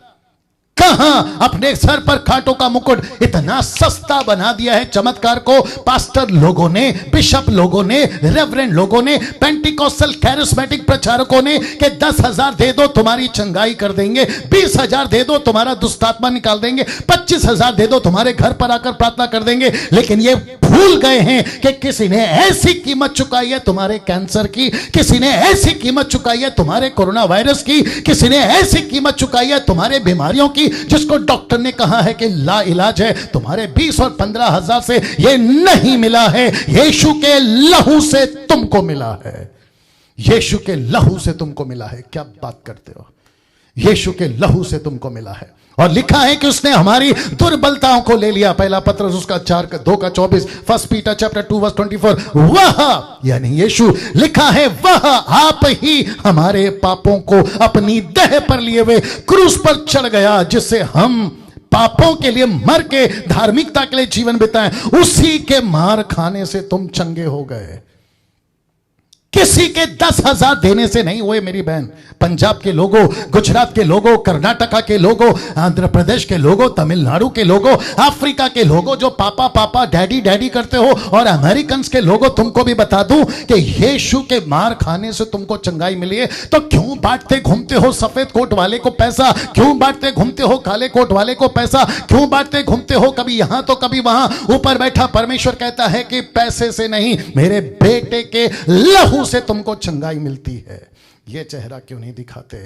कहां? अपने सर पर कांटों का मुकुट इतना सस्ता बना दिया है चमत्कार को पास्टर लोगों ने, बिशप लोगों ने, रेवरेंड लोगों ने, पेंटिकोस्टल कैरिस्मेटिक प्रचारकों ने कि 10,000 दे दो तुम्हारी चंगाई कर देंगे, 20,000 दे दो तुम्हारा दुष्टात्मा निकाल देंगे, 25,000 दे दो तुम्हारे घर पर आकर प्रार्थना कर देंगे। लेकिन ये भूल गए हैं कि किसी ने ऐसी कीमत चुकाई है तुम्हारे कैंसर की, किसी ने ऐसी कीमत चुकाई है तुम्हारे कोरोना वायरस की, किसी ने ऐसी कीमत चुकाई है तुम्हारे बीमारियों की जिसको डॉक्टर ने कहा है कि ला इलाज है। तुम्हारे 20 और 15,000 से यह नहीं मिला है, यीशु के लहू से तुमको मिला है। यीशु के लहू से तुमको मिला है। क्या बात करते हो? यीशु के लहू से तुमको मिला है। और लिखा है कि उसने हमारी दुर्बलताओं को ले लिया। पहला पत्रस उसका 4:2-24, 1 पीटर चैप्टर 2:24। वह यानी यीशु, लिखा है वह आप ही हमारे पापों को अपनी देह पर लिए हुए क्रूस पर चढ़ गया, जिससे हम पापों के लिए मर के धार्मिकता के लिए जीवन बिताएं। उसी के मार खाने से तुम चंगे हो गए। किसी के 10,000 देने से नहीं हुए मेरी बहन। पंजाब के लोगों, गुजरात के लोगों, कर्नाटका के लोगों, आंध्र प्रदेश के लोगों, तमिलनाडु के लोगों, अफ्रीका के लोगों जो पापा पापा डैडी डैडी करते हो, और अमेरिकन के लोगों, तुमको भी बता दूं कि यीशु के मार खाने से तुमको चंगाई मिली है। तो क्यों बांटते घूमते हो सफेद कोट वाले को पैसा? क्यों बांटते घूमते हो काले कोट वाले को पैसा? क्यों बांटते घूमते हो कभी यहां तो कभी वहां? ऊपर बैठा परमेश्वर कहता है कि पैसे से नहीं, मेरे बेटे के लहू से तुमको चंगाई मिलती है। ये चेहरा क्यों नहीं दिखाते?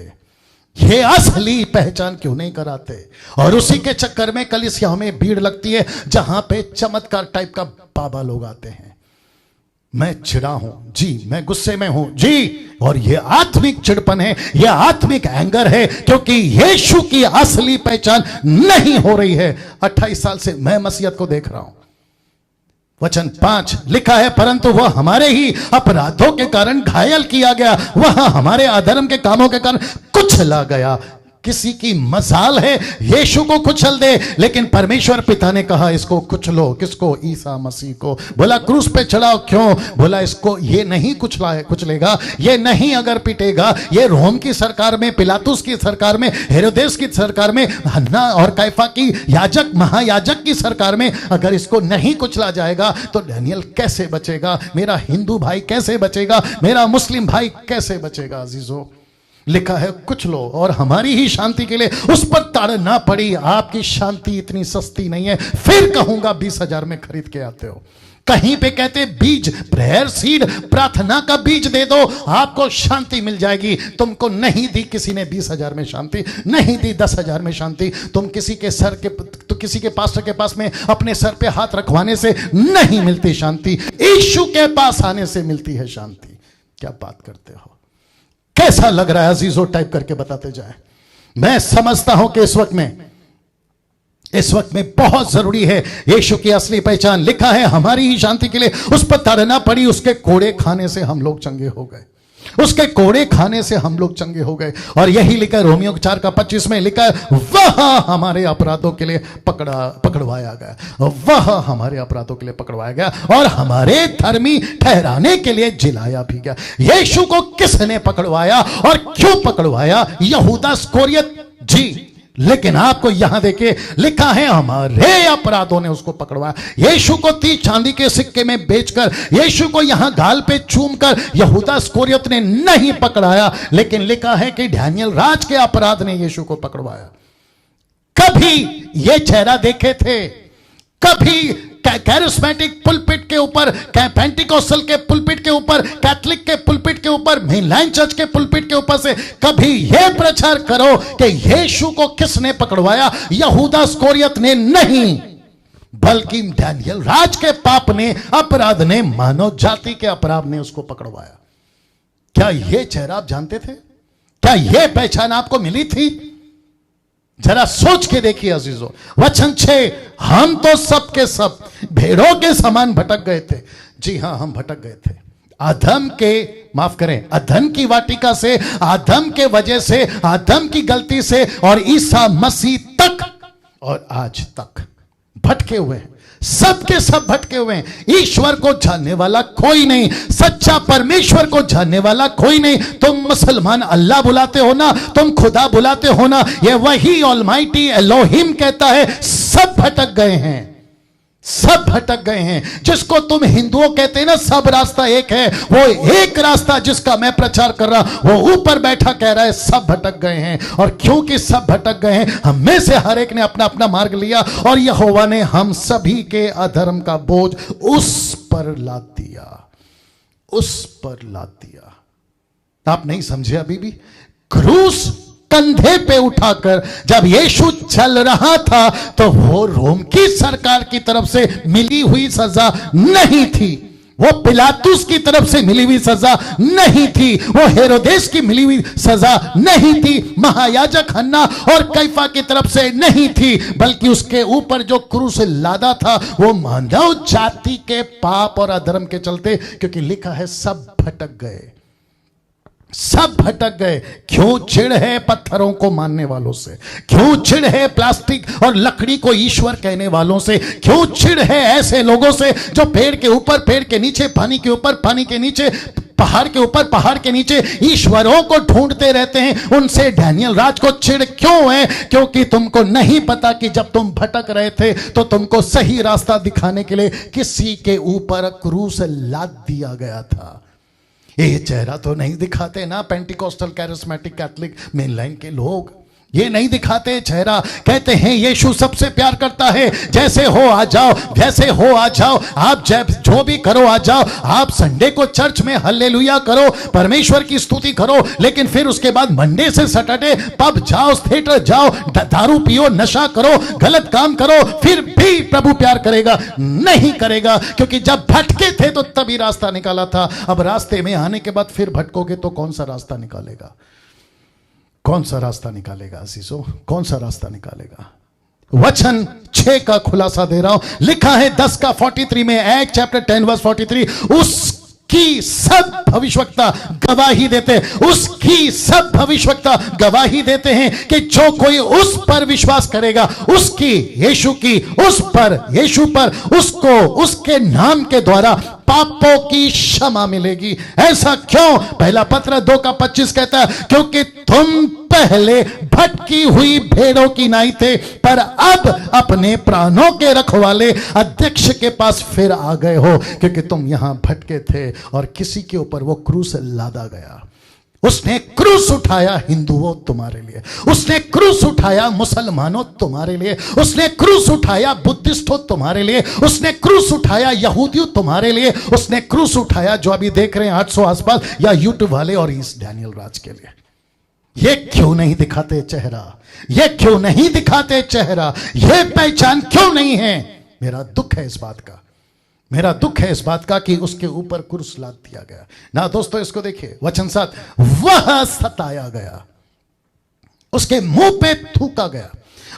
ये असली पहचान क्यों नहीं कराते? और उसी के चक्कर में कलीसियाओं में भीड़ लगती है जहां पे चमत्कार टाइप का बाबा लोग आते हैं। मैं चिढ़ा हूं जी, मैं गुस्से में हूं जी, और ये आत्मिक चिड़पन है, ये आत्मिक एंगर है, क्योंकि यीशु की असली पहचान नहीं हो रही है। 28 साल से मैं मसीहत को देख रहा हूं। वचन 5 लिखा है, परंतु वह हमारे ही अपराधों के कारण घायल किया गया, वह हमारे अधर्म के कामों के कारण कुचला गया। किसी की मजाल है यीशु को कुचल दे, लेकिन परमेश्वर पिता ने कहा इसको कुचलो। किसको? ईसा मसीह को। बोला क्रूस पे चढ़ाओ। क्यों? बोला इसको ये नहीं कुचलेगा, ये नहीं अगर पिटेगा, ये रोम की सरकार में, पिलातुस की सरकार में, हेरोदेस की सरकार में, हन्ना और कैफा की याजक महायाजक की सरकार में अगर इसको नहीं कुचला जाएगा तो डैनियल कैसे बचेगा? मेरा हिंदू भाई कैसे बचेगा? मेरा मुस्लिम भाई कैसे बचेगा? अजीजों, लिखा है कुछ लो, और हमारी ही शांति के लिए उस पर ताड़ना पड़ी। आपकी शांति इतनी सस्ती नहीं है। फिर कहूंगा 20,000 में खरीद के आते हो। कहीं पे कहते बीज, प्रेयर सीड, प्रार्थना का बीज दे दो, आपको शांति मिल जाएगी। तुमको नहीं दी किसी ने 20,000 में शांति, नहीं दी 10,000 में शांति। तुम किसी के सर के, तो किसी के पास्टर के पास में अपने सर पे हाथ रखवाने से नहीं मिलती शांति, यीशु के पास आने से मिलती है शांति। क्या बात करते हो? कैसा लग रहा है अजीजों? टाइप करके बताते जाए। मैं समझता हूं कि इस वक्त में बहुत जरूरी है यीशु की असली पहचान। लिखा है हमारी ही शांति के लिए उस पर ताड़ना पड़ी, उसके कोड़े खाने से हम लोग चंगे हो गए। उसके कोड़े खाने से हम लोग चंगे हो गए। और यही लिखा है रोमियो 4:25 में लिखा है, वह हमारे अपराधों के लिए पकड़वाया गया, वह हमारे अपराधों के लिए पकड़वाया गया और हमारे धर्मी ठहराने के लिए जिलाया भी गया। यीशु को किसने पकड़वाया और क्यों पकड़वाया? यहूदा इस्करियोत जी। लेकिन आपको यहां देखिए लिखा है हमारे अपराधों ने उसको पकड़वाया। यीशु को 30 चांदी के सिक्के में बेचकर, यीशु को यहां गाल पे चूमकर यहूदा इस्करियोत ने नहीं पकड़ाया, लेकिन लिखा है कि डैनियल राज के अपराध ने यीशु को पकड़वाया। कभी ये चेहरा देखे थे? कभी कैरिस्मेटिक पुलपिट के ऊपर, पेंटिकोस्टल के पुलपिट के ऊपर, कैथलिक के पुलपिट के ऊपर, मेनलाइन चर्च के पुलपिट के ऊपर से कभी यह प्रचार करो कि यीशु को किसने पकड़वाया, यहूदा इस्करियोत ने नहीं, बल्कि डैनियल राज के पाप ने, अपराध ने, मानव जाति के अपराध ने उसको पकड़वाया। क्या यह चेहरा आप जानते थे? क्या यह पहचान आपको मिली थी? जरा सोच के देखिए अजीजों। वचन 6, हम तो सब के सब भेड़ों के समान भटक गए थे। जी हां, हम भटक गए थे आदम के, माफ करें, अदम की वाटिका से, आदम के वजह से, आदम की गलती से और ईसा मसीह तक और आज तक भटके हुए हैं। सब के सब भटके हुए हैं। ईश्वर को जानने वाला कोई नहीं, सच्चा परमेश्वर को जानने वाला कोई नहीं। तुम मुसलमान अल्लाह बुलाते हो ना, तुम खुदा बुलाते हो ना, ये वही ऑलमाइटी एलोहिम कहता है सब भटक गए हैं, सब भटक गए हैं। जिसको तुम हिंदुओं कहते हैं ना सब रास्ता एक है, वो एक रास्ता जिसका मैं प्रचार कर रहा, वो ऊपर बैठा कह रहा है सब भटक गए हैं। और क्योंकि सब भटक गए हैं, हम में से हर एक ने अपना अपना मार्ग लिया और यहोवा ने हम सभी के अधर्म का बोझ उस पर लाद दिया, उस पर लाद दिया। आप नहीं समझे अभी भी? क्रूस कंधे पे उठाकर जब यीशु चल रहा था तो वो रोम की सरकार की तरफ से मिली हुई सजा नहीं थी, वो पिलातुस की तरफ से मिली हुई सजा नहीं थी, वो हेरोदेस की मिली हुई सजा नहीं थी, महायाजक हन्ना और कैफा की तरफ से नहीं थी, बल्कि उसके ऊपर जो क्रूस लादा था वो मानव जाति के पाप और अधर्म के चलते, क्योंकि लिखा है सब भटक गए, सब भटक गए। क्यों चिढ़ है पत्थरों को मानने वालों से? क्यों चिढ़ है प्लास्टिक और लकड़ी को ईश्वर कहने वालों से? क्यों चिढ़ है ऐसे लोगों से जो पेड़ के ऊपर, पेड़ के नीचे, पानी के ऊपर, पानी के नीचे, पहाड़ के ऊपर, पहाड़ के नीचे ईश्वरों को ढूंढते रहते हैं? उनसे डैनियल राज को चिढ़ क्यों है? क्योंकि तुमको नहीं पता कि जब तुम भटक रहे थे तो तुमको सही रास्ता दिखाने के लिए किसी के ऊपर क्रूस लाद दिया गया था। ये चेहरा तो नहीं दिखाते ना पेंटिकोस्टल, कैरिस्मेटिक, कैथलिक, मेनलाइन के लोग, ये नहीं दिखाते चेहरा। कहते हैं यीशु सबसे प्यार करता है, जैसे हो आ जाओ, जैसे हो आ जाओ, आप जो भी करो आ जाओ, आप संडे को चर्च में हल्लेलुया करो, परमेश्वर की स्तुति करो, लेकिन फिर उसके बाद मंडे से सैटरडे पब जाओ, थिएटर जाओ, दारू पियो, नशा करो, गलत काम करो, फिर भी प्रभु प्यार करेगा? नहीं करेगा, क्योंकि जब भटके थे तो तभी रास्ता निकाला था। अब रास्ते में आने के बाद फिर भटकोगे तो कौन सा रास्ता निकालेगा? कौन सा रास्ता निकालेगा अजीजों? कौन सा रास्ता निकालेगा? वचन 6 का खुलासा दे रहा हूं। लिखा है 10 का 43 में, एक्ट चैप्टर 10 वर्स 43, उसकी सब भविष्यवक्ता गवाही देते, उसकी सब भविष्यवक्ता गवाही देते हैं कि जो कोई उस पर विश्वास करेगा, उसकी, यीशु की, उस पर, यीशु पर, उसको उसके नाम के द्वारा पापों की क्षमा मिलेगी। ऐसा क्यों? पहला पत्र 2 का 25 कहता है, क्योंकि तुम पहले भटकी हुई भेड़ों की नाई थे, पर अब अपने प्राणों के रखवाले अध्यक्ष के पास फिर आ गए हो, क्योंकि तुम यहां भटके थे और किसी के ऊपर वो क्रूस लादा गया। उसने क्रूस उठाया हिंदुओं तुम्हारे लिए, उसने क्रूस उठाया मुसलमानों तुम्हारे लिए, उसने क्रूस उठाया बुद्धिस्टों तुम्हारे लिए, उसने क्रूस उठाया यहूदियों तुम्हारे लिए, उसने क्रूस उठाया जो अभी देख रहे हैं 800 आसपास या यूट्यूब वाले और इस डैनियल राज के लिए। ये क्यों नहीं दिखाते चेहरा? ये क्यों नहीं दिखाते चेहरा? ये पहचान क्यों नहीं है? मेरा दुख है इस बात का, मेरा दुख है इस बात का कि उसके ऊपर क्रूस लाद दिया गया ना। दोस्तों इसको देखिए, वचन 7, वह सताया गया, उसके मुंह पे थूका गया,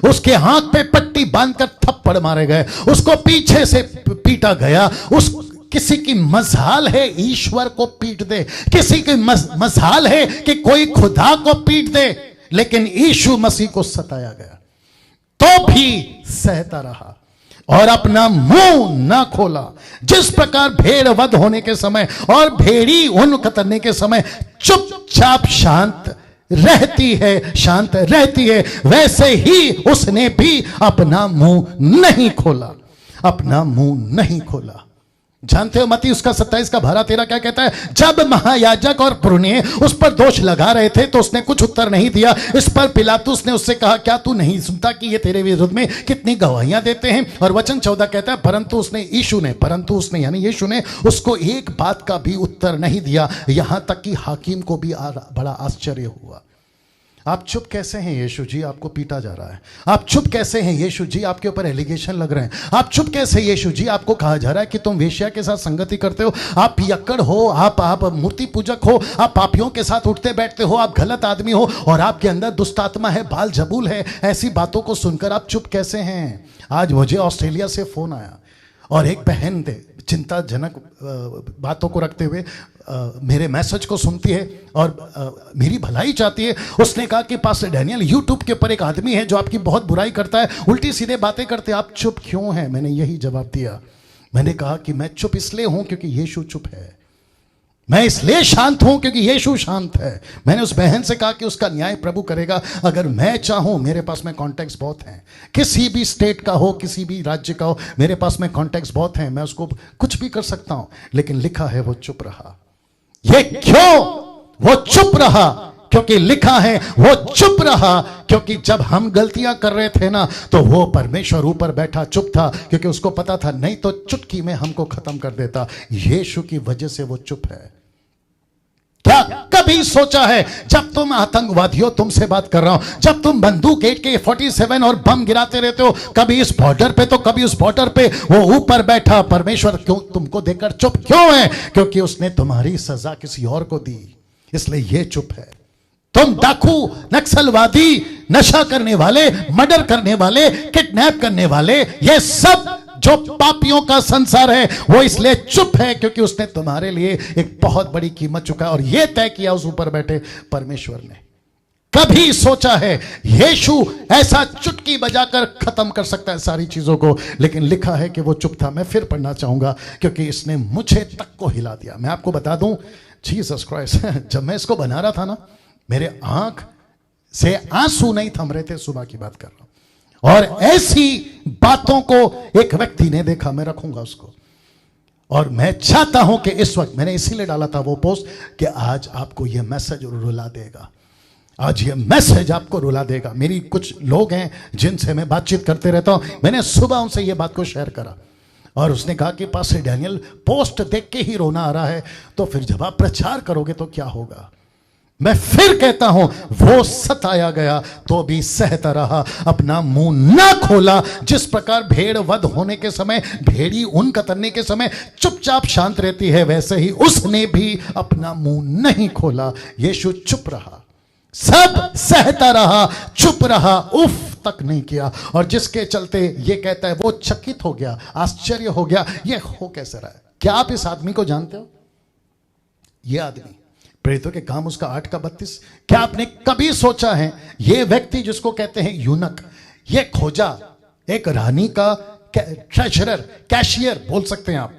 उसके हाथ पे पट्टी बांधकर थप्पड़ मारे गए, उसको पीछे से पीटा गया। उस किसी की मजाल है ईश्वर को पीट दे, किसी की मजाल है कि कोई खुदा को पीट दे, लेकिन यीशु मसीह को सताया गया तो भी सहता रहा और अपना मुंह ना खोला। जिस प्रकार भेड़ वध होने के समय और भेड़ी ऊन कतरने के समय चुपचाप शांत रहती है, शांत रहती है, वैसे ही उसने भी अपना मुंह नहीं खोला, अपना मुंह नहीं खोला। जानते हो मत्ती उसका 27 का 12-13 क्या कहता है? जब महायाजक और पुरनिये उस पर दोष लगा रहे थे तो उसने कुछ उत्तर नहीं दिया। इस पर पिलातुस ने उससे कहा, क्या तू नहीं सुनता कि ये तेरे विरुद्ध में कितनी गवाहियां देते हैं? और वचन 14 कहता है, परंतु उसने यानी यीशु ने उसको एक बात का भी उत्तर नहीं दिया, यहां तक कि हाकिम को भी बड़ा आश्चर्य हुआ। आप चुप कैसे हैं यीशु जी? आपको पीटा जा रहा है। आप चुप कैसे हैं यीशु जी? आपके ऊपर एलिगेशन लग रहे हैं। आप चुप कैसे यीशु जी? आपको कहा जा रहा है कि तुम वेश्या के साथ संगति करते हो, आप पियक्कड़ हो, आप मूर्ति पूजक हो, आप पापियों के साथ उठते बैठते हो, आप गलत आदमी हो और आपके अंदर दुष्ट आत्मा है, बाल जबूल है। ऐसी बातों को सुनकर आप चुप कैसे हैं? आज मुझे ऑस्ट्रेलिया से फोन आया और एक बहन चिंताजनक बातों को रखते हुए मेरे मैसेज को सुनती है और मेरी भलाई चाहती है। उसने कहा कि पास्टर डैनियल, यूट्यूब के ऊपर एक आदमी है जो आपकी बहुत बुराई करता है, उल्टी सीधे बातें करते हैं, आप चुप क्यों हैं? मैंने यही जवाब दिया। मैंने कहा कि मैं चुप इसलिए हूं क्योंकि यीशु चुप है। मैं इसलिए शांत हूं क्योंकि यीशु शांत है। मैंने उस बहन से कहा कि उसका न्याय प्रभु करेगा। अगर मैं चाहूं, मेरे पास में कॉन्टैक्ट्स बहुत हैं, किसी भी स्टेट का हो, किसी भी राज्य का हो, मेरे पास में कॉन्टैक्ट्स बहुत हैं, मैं उसको कुछ भी कर सकता हूं। लेकिन लिखा है वो चुप रहा। ये क्यों वो चुप रहा? क्योंकि लिखा है वो चुप रहा क्योंकि जब हम गलतियां कर रहे थे ना, तो वो परमेश्वर ऊपर बैठा चुप था, क्योंकि उसको पता था नहीं तो चुटकी में हमको खत्म कर देता। यीशु की वजह से वो चुप है। क्या कभी सोचा है, जब तुम आतंकवादियों, तुमसे बात कर रहा हूं, जब तुम बंदूक AK-47 और बम गिराते रहते हो, कभी इस बॉर्डर पे तो कभी उस बॉर्डर पे, वो ऊपर बैठा परमेश्वर क्यों तुमको देखकर चुप क्यों है? क्योंकि उसने तुम्हारी सजा किसी और को दी, इसलिए ये चुप है। तुम डाकू, नक्सलवादी, नशा करने वाले, मर्डर करने वाले, किडनैप करने वाले, ये सब जो पापियों का संसार है, वो इसलिए चुप है क्योंकि उसने तुम्हारे लिए एक बहुत बड़ी कीमत चुकाई और यह तय किया उस ऊपर बैठे परमेश्वर ने। कभी सोचा है यीशु ऐसा चुटकी बजाकर खत्म कर सकता है सारी चीजों को? लेकिन लिखा है कि वो चुप था। मैं फिर पढ़ना चाहूंगा क्योंकि इसने मुझे तक को हिला दिया। मैं आपको बता दूं, जीसस क्राइस्ट, जब मैं इसको बना रहा था ना, मेरे आंख से आंसू नहीं थम रहे थे। सुबह की बात कर रहा हूं। और ऐसी बातों को एक व्यक्ति ने देखा, मैं रखूंगा उसको, और मैं चाहता हूं कि इस वक्त, मैंने इसीलिए डाला था वो पोस्ट कि आज आपको यह मैसेज रुला देगा। आज ये मैसेज आपको रुला देगा। मेरी कुछ लोग हैं जिनसे मैं बातचीत करते रहता हूं, मैंने सुबह उनसे ये बात को शेयर करा और उसने कहा कि पास्टर डैनियल, पोस्ट देख के ही रोना आ रहा है, तो फिर जब आप प्रचार करोगे तो क्या होगा? मैं फिर कहता हूं, वो सताया गया तो भी सहता रहा, अपना मुंह ना खोला। जिस प्रकार भेड़ वध होने के समय, भेड़ी ऊन कतरने के समय चुपचाप शांत रहती है, वैसे ही उसने भी अपना मुंह नहीं खोला। यीशु चुप रहा, सब सहता रहा, चुप रहा, उफ तक नहीं किया। और जिसके चलते ये कहता है, वो चकित हो गया, आश्चर्य हो गया, ये हो कैसे रहा है? क्या आप इस आदमी को जानते हो? ये आदमी प्रेरितों के काम उसका 8:32। क्या आपने कभी सोचा है ये व्यक्ति जिसको कहते हैं यूनक, ये खोजा एक रानी का ट्रेजरर, कैशियर बोल सकते हैं आप,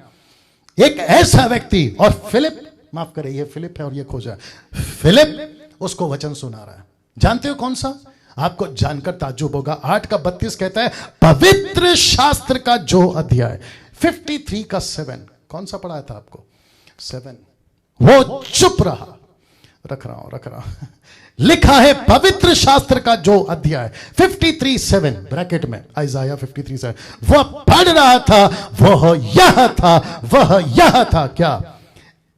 एक ऐसा व्यक्ति, और फिलिप, माफ करें, ये फिलिप है और ये खोजा, फिलिप उसको वचन सुना रहा है। जानते हो कौन सा? आपको जानकर ताज्जुब होगा। 8:32 कहता है, पवित्र शास्त्र का जो अध्याय 53 का 7, कौन सा पढ़ाया था आपको? 7। वो चुप रहा। रख रहा हूं। लिखा है पवित्र शास्त्र का जो अध्याय 53:7 ब्रैकेट में, आइजाया 53:7, वह पढ़ रहा था, वह यह था क्या?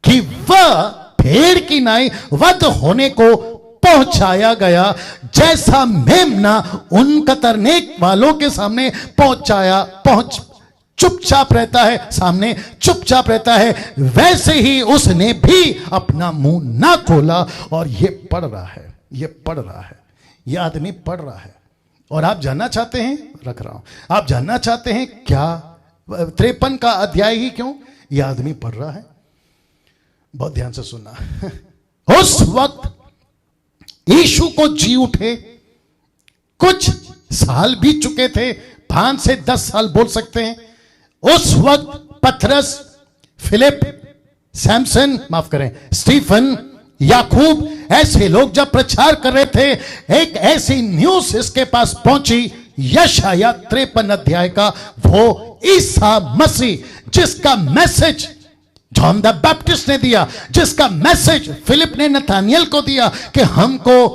कि वह भेड़ की नाई वध होने को पहुंचाया गया, जैसा मेमना उन कतरने वालों के सामने चुपचाप रहता है, सामने चुपचाप रहता है, वैसे ही उसने भी अपना मुंह ना खोला। और ये पढ़ रहा है, ये आदमी पढ़ रहा है। और आप जानना चाहते हैं, रख रहा हूं, आप जानना चाहते हैं क्या 53 का अध्याय ही क्यों ये आदमी पढ़ रहा है? बहुत ध्यान से सुनना। उस वक्त यीशु को जी उठे कुछ साल बीत चुके थे, 5 से 10 साल बोल सकते हैं। उस वक्त पतरस, फिलिप, सैमसन, माफ करें, स्टीफन, याकूब, ऐसे लोग जब प्रचार कर रहे थे, एक ऐसी न्यूज इसके पास पहुंची यशाया 53 अध्याय का वो ईसा मसीह जिसका मैसेज जॉन द बैप्टिस्ट ने दिया, जिसका मैसेज फिलिप ने नथानियल को दिया कि हमको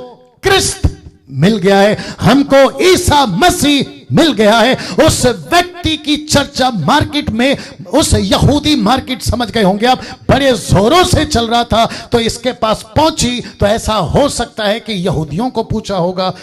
क्रिस्त मिल गया है, हमको ईसा मसीह मिल गया है, उस व्यक्ति की चर्चा मार्केट में, उस यहूदी मार्केट समझ गए होंगे आप, बड़े जोरों से चल रहा था। तो इसके पास पहुंची तो ऐसा हो सकता है कि यहूदियों को पूछा होगा,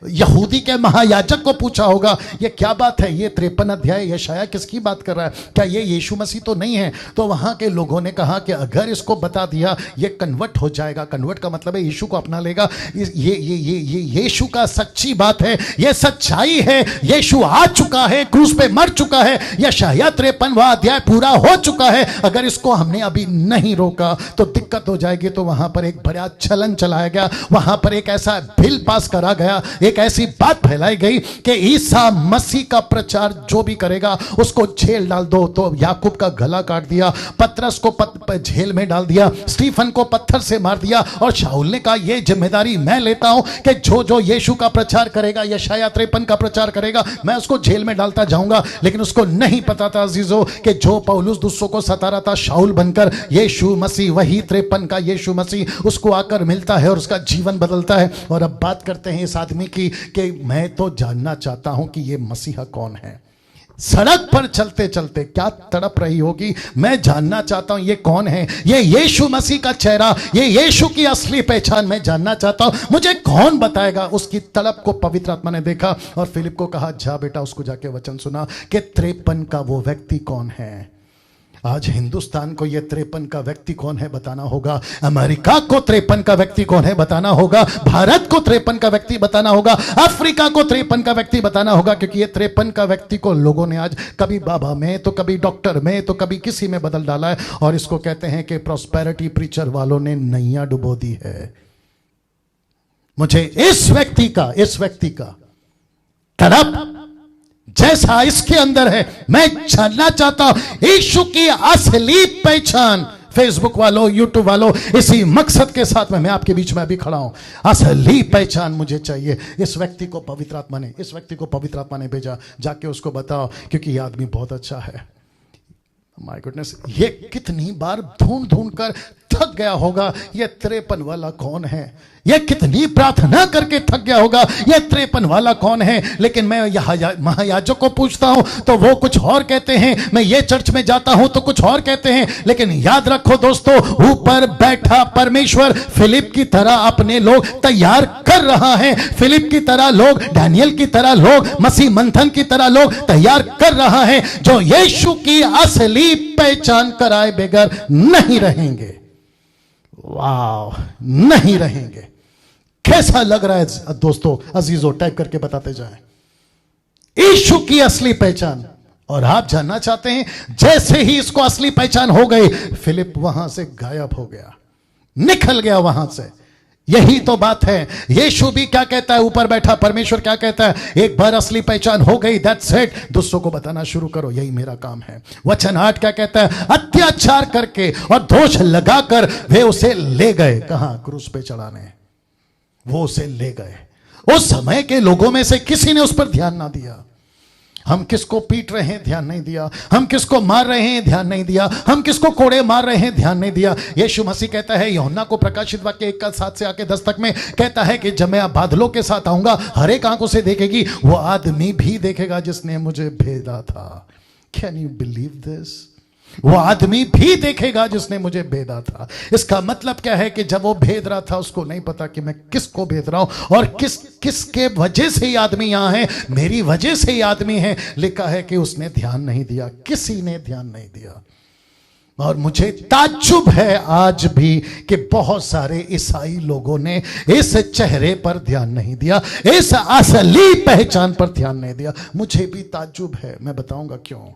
यहूदी के महायाजक को पूछा होगा, ये क्या बात है, ये 53 अध्याय यशाया किसकी बात कर रहा है, क्या ये यीशु मसीह तो नहीं है? तो वहां के लोगों ने कहा कि अगर इसको बता दिया ये कन्वर्ट हो जाएगा। कन्वर्ट का मतलब है यीशु को अपना लेगा। ये यीशु का सच्ची बात है, ये सच्चाई है। यीशु आ चुका है, क्रूस पे मर चुका है, यशाया 53वां अध्याय पूरा हो चुका है। अगर इसको हमने अभी नहीं रोका तो दिक्कत हो जाएगी। तो वहां पर एक बड़ा चलन चलाया गया, वहां पर एक ऐसा बिल पास करा गया, एक ऐसी बात फैलाई गई कि ईसा मसीह का प्रचार जो भी करेगा उसको जेल डाल दो। तो याकूब का गला काट दिया, पतरस को जेल में डाल दिया, स्टीफन को पत्थर से मार दिया। और शाऊल ने कहा यह जिम्मेदारी मैं लेता हूं कि जो जो यीशु का प्रचार करेगा, यशाया 53 का प्रचार करेगा, मैं उसको जेल में डालता जाऊंगा। लेकिन उसको नहीं पता था अजीजों कि जो पौलुस दूसरों को सता रहा था शाऊल बनकर, यीशु मसीह वही 53 का यीशु मसीह उसको आकर मिलता है और उसका जीवन बदलता है। और अब बात करते हैं इस आदमी की कि मैं तो जानना चाहता हूं कि ये मसीहा कौन है। सड़क पर चलते चलते क्या तड़प रही होगी, मैं जानना चाहता हूं ये कौन है, ये यीशु मसीह का चेहरा, ये यीशु की असली पहचान मैं जानना चाहता हूं, मुझे कौन बताएगा। उसकी तड़प को पवित्र आत्मा ने देखा और फिलिप को कहा जा बेटा उसको जाके वचन सुना कि 53 का वो व्यक्ति कौन है। आज हिंदुस्तान को यह 53 का व्यक्ति कौन है बताना होगा, अमेरिका को 53 का व्यक्ति कौन है बताना होगा, भारत को 53 का व्यक्ति बताना होगा, अफ्रीका को 53 का व्यक्ति बताना होगा। क्योंकि ये 53 का व्यक्ति को लोगों ने आज कभी बाबा में, तो कभी डॉक्टर में, तो कभी किसी में बदल डाला है। और इसको कहते हैं कि प्रॉस्पेरिटी प्रीचर वालों ने नैया डुबो दी है। मुझे इस व्यक्ति का तड़प जैसा इसके अंदर है मैं जानना चाहता हूं, यीशु की असली पहचान। फेसबुक वालों, यूट्यूब वालों, इसी मकसद के साथ मैं आपके बीच में अभी खड़ा हूं। असली पहचान मुझे चाहिए। इस व्यक्ति को पवित्र आत्मा ने भेजा, जाके उसको बताओ, क्योंकि ये आदमी बहुत अच्छा है। माय गुडनेस, ये कितनी बार ढूंढ कर थक गया होगा, ये 53 वाला कौन है। ये कितनी प्रार्थना करके थक गया होगा, ये 53 वाला कौन है। लेकिन मैं महायाजक को पूछता हूं तो वो कुछ और कहते हैं, मैं ये चर्च में जाता हूं तो कुछ और कहते हैं। लेकिन याद रखो दोस्तों, ऊपर बैठा परमेश्वर फिलिप की तरह अपने लोग तैयार कर रहा है। फिलिप की तरह लोग, डैनियल की तरह लोग, मसीह मंथन की तरह लोग तैयार कर रहा है, जो यीशु की असली पहचान कराए बगैर नहीं रहेंगे। वाह, नहीं रहेंगे। कैसा लग रहा है दोस्तों, अजीजों, टाइप करके बताते जाएं यीशु की असली पहचान। और आप जानना चाहते हैं, जैसे ही इसको असली पहचान हो गई, फिलिप वहां से गायब हो गया, निकल गया वहां से। यही तो बात है। यीशु भी क्या कहता है, ऊपर बैठा परमेश्वर क्या कहता है, एक बार असली पहचान हो गई, दैट्स इट, दूसरों को बताना शुरू करो, यही मेरा काम है। वचन 8 क्या कहता है, अत्याचार करके और दोष लगाकर वे उसे ले गए, कहां, क्रूस पे चढ़ाने, वो उसे ले गए। उस समय के लोगों में से किसी ने उस पर ध्यान ना दिया। हम किसको पीट रहे हैं, ध्यान नहीं दिया। हम किसको मार रहे हैं, ध्यान नहीं दिया। हम किसको कोड़े मार रहे हैं, ध्यान नहीं दिया। यीशु मसीह कहता है यूहन्ना को प्रकाशित वाक्य 1:7 से आके 10 तक में कहता है कि जब मैं बादलों के साथ आऊंगा, हर एक आंखों से देखेगी, वो आदमी भी देखेगा जिसने मुझे भेजा था। Can you believe this? वो आदमी भी देखेगा जिसने मुझे भेदा था। इसका मतलब क्या है कि जब वो भेद रहा था, उसको नहीं पता कि मैं किसको भेद रहा हूं और किसके वजह से ये आदमी यहां है, मेरी वजह से ये आदमी है। लिखा है कि उसने ध्यान नहीं दिया, किसी ने ध्यान नहीं दिया। और मुझे ताज्जुब है आज भी कि बहुत सारे ईसाई लोगों ने इस चेहरे पर ध्यान नहीं दिया, इस असली पहचान पर ध्यान नहीं दिया। मुझे भी ताज्जुब है, मैं बताऊंगा क्यों।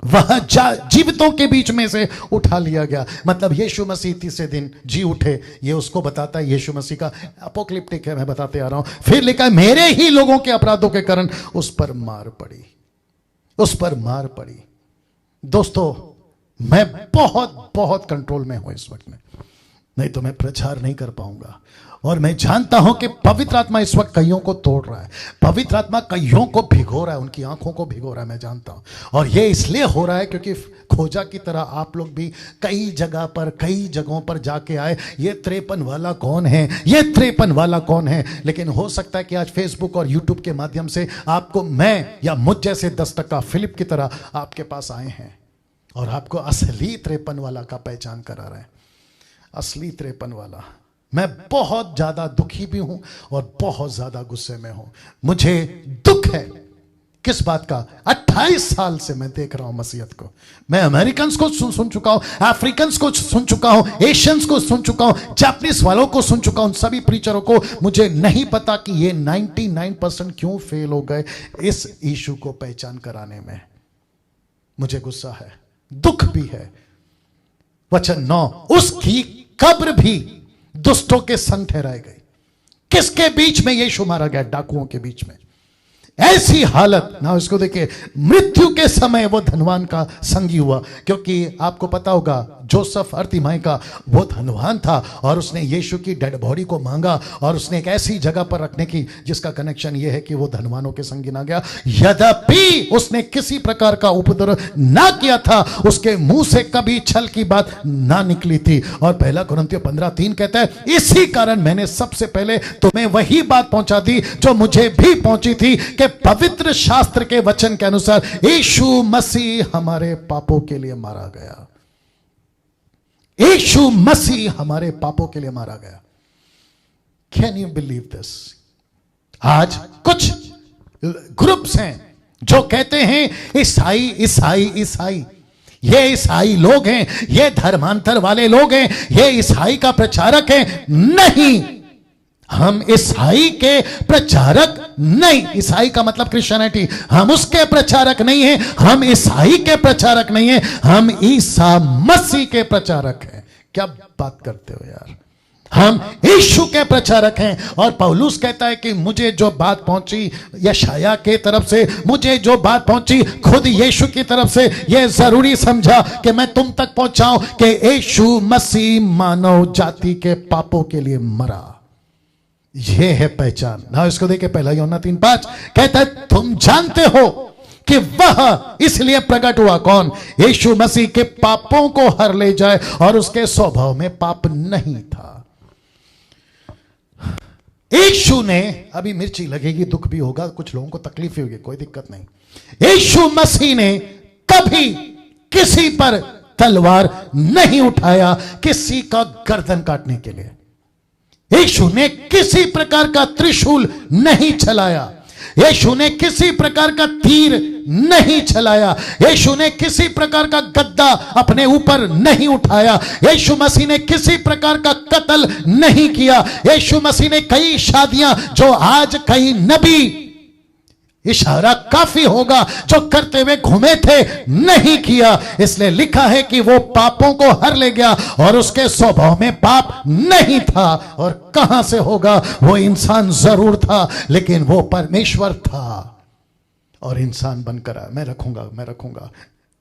वह जीवितों के बीच में से उठा लिया गया, मतलब यीशु मसीह तीसरे दिन जी उठे, ये उसको बताता है यीशु मसीह का अपोक्लिप्टिक है, मैं बताते आ रहा हूं। फिर लिखा है मेरे ही लोगों के अपराधों के कारण उस पर मार पड़ी, उस पर मार पड़ी। दोस्तों, मैं बहुत बहुत कंट्रोल में हूं इस वक्त में। नहीं तो मैं प्रचार नहीं कर पाऊंगा। और मैं जानता हूं कि पवित्र आत्मा इस वक्त कईयों को तोड़ रहा है, पवित्र आत्मा कईयों को भिगो रहा है, उनकी आंखों को भिगो रहा है, मैं जानता हूं। और ये इसलिए हो रहा है क्योंकि खोजा की तरह आप लोग भी कई जगहों पर जाके आए, ये 53 वाला कौन है, ये 53 वाला कौन है। लेकिन हो सकता है कि आज फेसबुक और यूट्यूब के माध्यम से आपको मैं या मुझ जैसे 10% फिलिप की तरह आपके पास आए हैं और आपको असली 53 वाला का पहचान करा रहे हैं, असली 53 वाला। मैं बहुत ज्यादा दुखी भी हूं और बहुत ज्यादा गुस्से में हूं। मुझे दुख है किस बात का, 28 साल से मैं देख रहा हूं मसीहत को। मैं अमेरिकन को सुन चुका हूं, अफ्रीकन को सुन चुका हूं, एशियंस को सुन चुका हूं, जापानीज वालों को सुन चुका हूं, सभी प्रीचरों को। मुझे नहीं पता कि ये 99% क्यों फेल हो गए इस इशू को पहचान कराने में। मुझे गुस्सा है, दुख भी है। वचन 9, उसकी कब्र भी दुष्टों के संग ठहराई गई। किसके बीच में यीशु मारा गया? डाकुओं के बीच में। ऐसी हालत ना, इसको देखिए, मृत्यु के समय वो धनवान का संगी हुआ। क्योंकि आपको पता होगा जोसेफ अर्तिमाई का वो धनवान था और उसने यीशु की डेड बॉडी को मांगा और उसने एक ऐसी जगह पर रखने की जिसका कनेक्शन ये है कि वो धनवानों के संगी ना गया। यद्यपि उसने किसी प्रकार का उपद्रव ना किया था, उसके मुंह से कभी छल की बात ना निकली थी। और 1 कुरिन्थियों 15:3 कहता है, इसी कारण मैंने सबसे पहले तुम्हें वही बात पहुंचा दी जो मुझे भी पहुंची थी कि पवित्र शास्त्र के वचन के अनुसार यीशु मसीह हमारे पापों के लिए मारा गया। यीशु मसीह हमारे पापों के लिए मारा गया। Can you believe this? आज कुछ ग्रुप्स हैं जो कहते हैं ईसाई ईसाई ईसाई, ये ईसाई लोग हैं, ये धर्मांतर वाले लोग हैं, ये ईसाई का प्रचारक है। नहीं, हम ईसाई के प्रचारक नहीं। ईसाई का मतलब क्रिश्चियनिटी, हम उसके प्रचारक नहीं हैं, हम ईसाई के प्रचारक नहीं हैं, हम ईसा मसीह के प्रचारक हैं। क्या बात करते हो यार? हम यीशु के प्रचारक हैं। और पौलुस कहता है कि मुझे जो बात पहुंची यशायाह के तरफ से, मुझे जो बात पहुंची खुद यीशु की तरफ से, यह जरूरी समझा कि मैं तुम तक पहुंचाऊं कि यीशु मसीह मानव जाति के पापों के लिए मरा। यह है पहचान ना। इसको देखे 1 यूहन्ना 3:5 कहता है, तुम जानते हो कि वह इसलिए प्रकट हुआ, कौन? यीशु मसीह के पापों को हर ले जाए, और उसके स्वभाव में पाप नहीं था। यीशु ने, अभी मिर्ची लगेगी, दुख भी होगा, कुछ लोगों को तकलीफ होगी, कोई दिक्कत नहीं। यीशु मसीह ने कभी किसी पर तलवार नहीं उठाया किसी का गर्दन काटने के लिए। यीशु ने किसी प्रकार का त्रिशूल नहीं चलाया, यीशु ने किसी प्रकार का तीर नहीं चलाया, यीशु ने किसी प्रकार का गद्दा अपने ऊपर नहीं उठाया, यीशु मसीह ने किसी प्रकार का कत्ल नहीं किया। यीशु मसीह ने कई शादियां जो आज कई नबी, इशारा काफी होगा, जो करते हुए घूमे थे, नहीं किया। इसलिए लिखा है कि वो पापों को हर ले गया और उसके स्वभाव में पाप नहीं था। और कहां से होगा? वो इंसान जरूर था, लेकिन वो परमेश्वर था और इंसान बनकर आया। मैं रखूंगा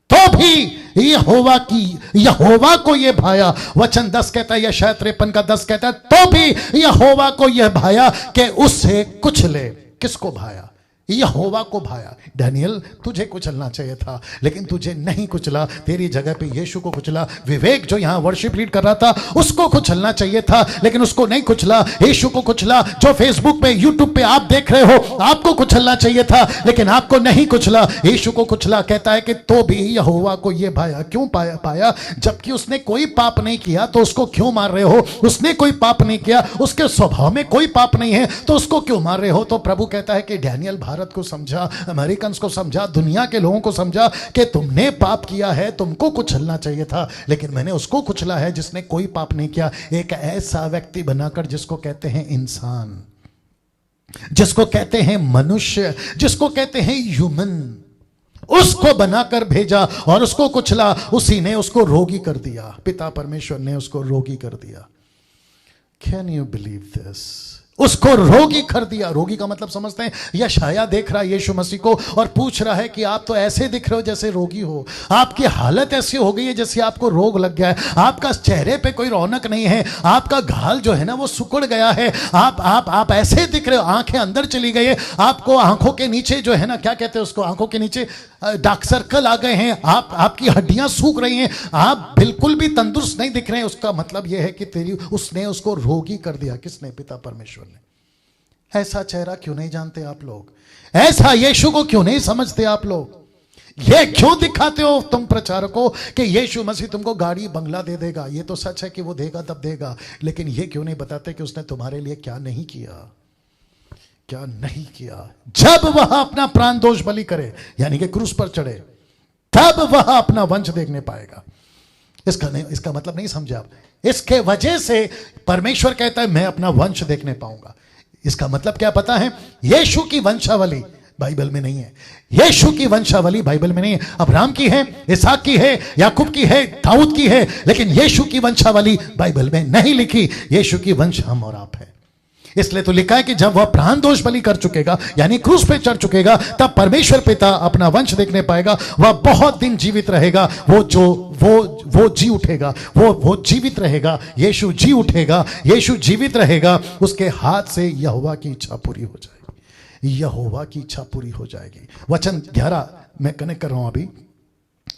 तो भी यहोवा को यह भाया। वचन 10 कहता है, यशायाह 53 का 10 कहता है, तो भी यहोवा को यह भाया कि उससे कुचले। किसको भाया? यहोवा को भाया। डैनियल, तुझे कुचलना चाहिए था, लेकिन तुझे नहीं कुचला, तेरी जगह पे यीशु को कुचला। विवेक जो यहां वर्शिप लीड कर रहा था, उसको कुचलना चाहिए था, लेकिन उसको नहीं कुचला, यीशु को कुचला। जो फेसबुक पे, यूट्यूब पे आप देख रहे हो, आपको कुचलना चाहिए था, लेकिन आपको नहीं कुचला, यीशु को कुचला। कहता है कि तो भी यहोवा को यह भाया। क्यों पाया? जबकि उसने कोई पाप नहीं किया, तो उसको क्यों मार रहे हो? उसने कोई पाप नहीं किया, उसके स्वभाव में कोई पाप नहीं है, तो उसको क्यों मार रहे हो? तो प्रभु कहता है कि डैनियल, भारत को समझा, अमेरिकन को समझा, दुनिया के लोगों को समझा कि तुमने पाप किया है, तुमको कुचलना चाहिए था, लेकिन मैंने उसको कुचला है जिसने कोई पाप नहीं किया। एक ऐसा व्यक्ति बनाकर जिसको कहते हैं इंसान, जिसको कहते हैं मनुष्य, जिसको कहते हैं ह्यूमन, उसको बनाकर भेजा और उसको कुचला। उसी ने उसको रोगी कर दिया, पिता परमेश्वर ने उसको रोगी कर दिया। Can you believe this? उसको रोगी कर दिया। रोगी का मतलब समझते हैं, यशाया देख रहा है यीशु मसीह को और पूछ रहा है कि आप तो ऐसे दिख रहे हो जैसे रोगी हो, आपकी हालत ऐसी हो गई है जैसे आपको रोग लग गया है, आपका चेहरे पे कोई रौनक नहीं है, आपका गाल जो है ना वो सिकुड़ गया है, आप ऐसे दिख रहे हो, आंखें अंदर चली गई है, आपको आंखों के नीचे जो है ना, क्या कहते हैं उसको, आंखों के नीचे डार्क सर्कल आ गए हैं, आपकी हड्डियां सूख रही हैं, आप बिल्कुल भी तंदुरुस्त नहीं दिख रहे हैं। उसका मतलब यह है कि उसने उसको रोगी कर दिया। किसने? पिता परमेश्वर ने। ऐसा चेहरा क्यों नहीं जानते आप लोग? ऐसा यीशु को क्यों नहीं समझते आप लोग? ये क्यों दिखाते हो तुम प्रचारकों कि यीशु मसीह तुमको गाड़ी बंगला दे देगा? ये तो सच है कि वो देगा तब देगा, लेकिन ये क्यों नहीं बताते कि उसने तुम्हारे लिए क्या नहीं किया, क्या नहीं किया। जब वह अपना प्राण दोष बलि करे, यानी कि क्रूस पर चढ़े, तब वह अपना वंश देखने पाएगा। इसका मतलब नहीं समझे आप? इसके वजह से परमेश्वर कहता है मैं अपना वंश देखने पाऊंगा। इसका मतलब क्या पता है? यीशु की वंशावली बाइबल में नहीं है। यीशु की वंशावली बाइबल में नहीं है। अब्राहम की है, इसहाक की है, याकूब की है, दाऊद की है, लेकिन यीशु की वंशावली बाइबल में नहीं लिखी। यीशु की वंश हम और आप है। इसलिए तो लिखा है कि जब वह प्राण दोष बलि कर चुकेगा, यानी क्रूस पे चढ़ चुकेगा, तब परमेश्वर पिता अपना वंश देखने पाएगा। वह बहुत दिन जीवित रहेगा। वो जी उठेगा, वो जीवित रहेगा। यीशु जी उठेगा, यीशु जीवित रहेगा। उसके हाथ से यहोवा की इच्छा पूरी हो जाएगी। यहोवा की इच्छा पूरी हो जाएगी। वचन 11 मैं कनेक्ट कर रहा हूं अभी।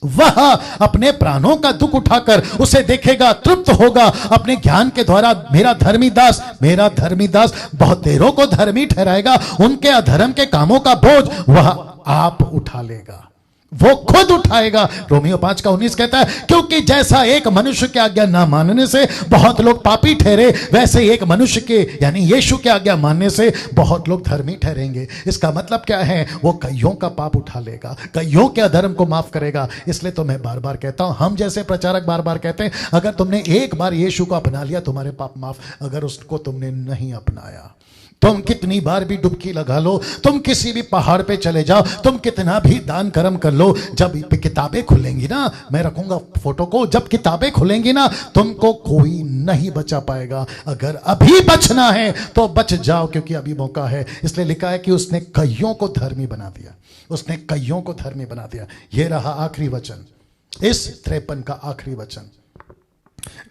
वह अपने प्राणों का दुख उठाकर उसे देखेगा, तृप्त होगा अपने ज्ञान के द्वारा। मेरा धर्मी दास बहुत देरों को धर्मी ठहराएगा। उनके अधर्म के कामों का बोझ वह आप उठा लेगा, वो खुद उठाएगा। रोमियो 5:19 कहता है, क्योंकि जैसा एक मनुष्य की आज्ञा ना मानने से बहुत लोग पापी ठहरे, वैसे एक मनुष्य के यानी यीशु की आज्ञा मानने से बहुत लोग धर्मी ठहरेंगे। इसका मतलब क्या है? वो कईयों का पाप उठा लेगा, कईयों के अधर्म को माफ करेगा। इसलिए तो मैं बार बार कहता हूं, हम जैसे प्रचारक बार बार कहते हैं, अगर तुमने एक बार यीशु को अपना लिया तुम्हारे पाप माफ। अगर उसको तुमने नहीं अपनाया, तुम कितनी बार भी डुबकी लगा लो, तुम किसी भी पहाड़ पे चले जाओ, तुम कितना भी दान कर्म कर लो, जब किताबें खुलेंगी ना, मैं रखूंगा फोटो को, जब किताबें खुलेंगी ना, तुमको कोई नहीं बचा पाएगा। अगर अभी बचना है तो बच जाओ, क्योंकि अभी मौका है। इसलिए लिखा है कि उसने कईयों को धर्मी बना दिया, उसने कईयों को धर्मी बना दिया। यह रहा आखिरी वचन, इस 53 का आखिरी वचन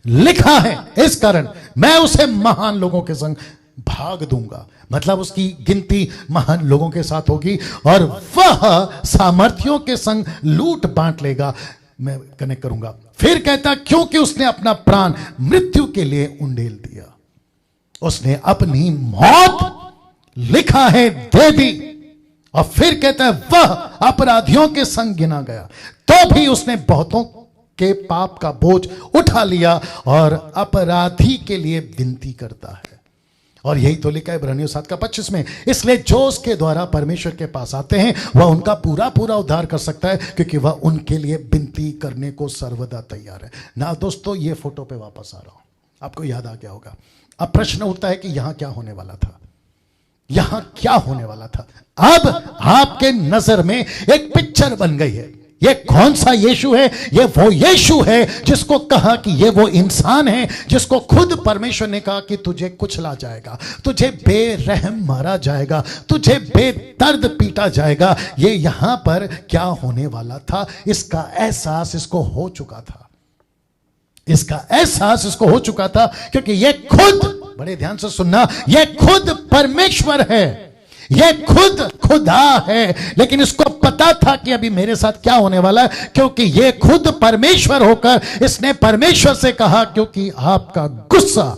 लिखा है, इस कारण मैं उसे महान लोगों के संग भाग दूंगा। मतलब उसकी गिनती महान लोगों के साथ होगी और वह सामर्थियों के संग लूट बांट लेगा। मैं कनेक्ट करूंगा। फिर कहता, क्योंकि उसने अपना प्राण मृत्यु के लिए उंडेल दिया, उसने अपनी मौत लिखा है दे दी। और फिर कहता है, वह अपराधियों के संग गिना गया, तो भी उसने बहुतों के पाप का बोझ उठा लिया और अपराधी के लिए विनती करता है। और यही तो लिखा है इब्रानियों 7:25 में, इसलिए जो उसके द्वारा परमेश्वर के पास आते हैं वह उनका पूरा पूरा उद्धार कर सकता है, क्योंकि वह उनके लिए विनती करने को सर्वदा तैयार है ना। दोस्तों, ये फोटो पे वापस आ रहा हूं, आपको याद आ गया होगा। अब प्रश्न उठता है कि यहां क्या होने वाला था, यहां क्या होने वाला था। अब आपके नजर में एक पिक्चर बन गई है। ये कौन सा यीशु है? ये वो यीशु है जिसको कहा कि ये वो इंसान है जिसको खुद परमेश्वर ने कहा कि तुझे कुचला जाएगा, तुझे बेरहम मारा जाएगा, तुझे बेदर्द पीटा जाएगा। ये यहां पर क्या होने वाला था, इसका एहसास इसको हो चुका था। इसका एहसास इसको हो चुका था, क्योंकि ये खुद, बड़े ध्यान से सुनना, ये खुद परमेश्वर है, ये खुद खुदा है। लेकिन इसको पता था कि अभी मेरे साथ क्या होने वाला है, क्योंकि ये खुद परमेश्वर होकर इसने परमेश्वर से कहा, क्योंकि आपका गुस्सा,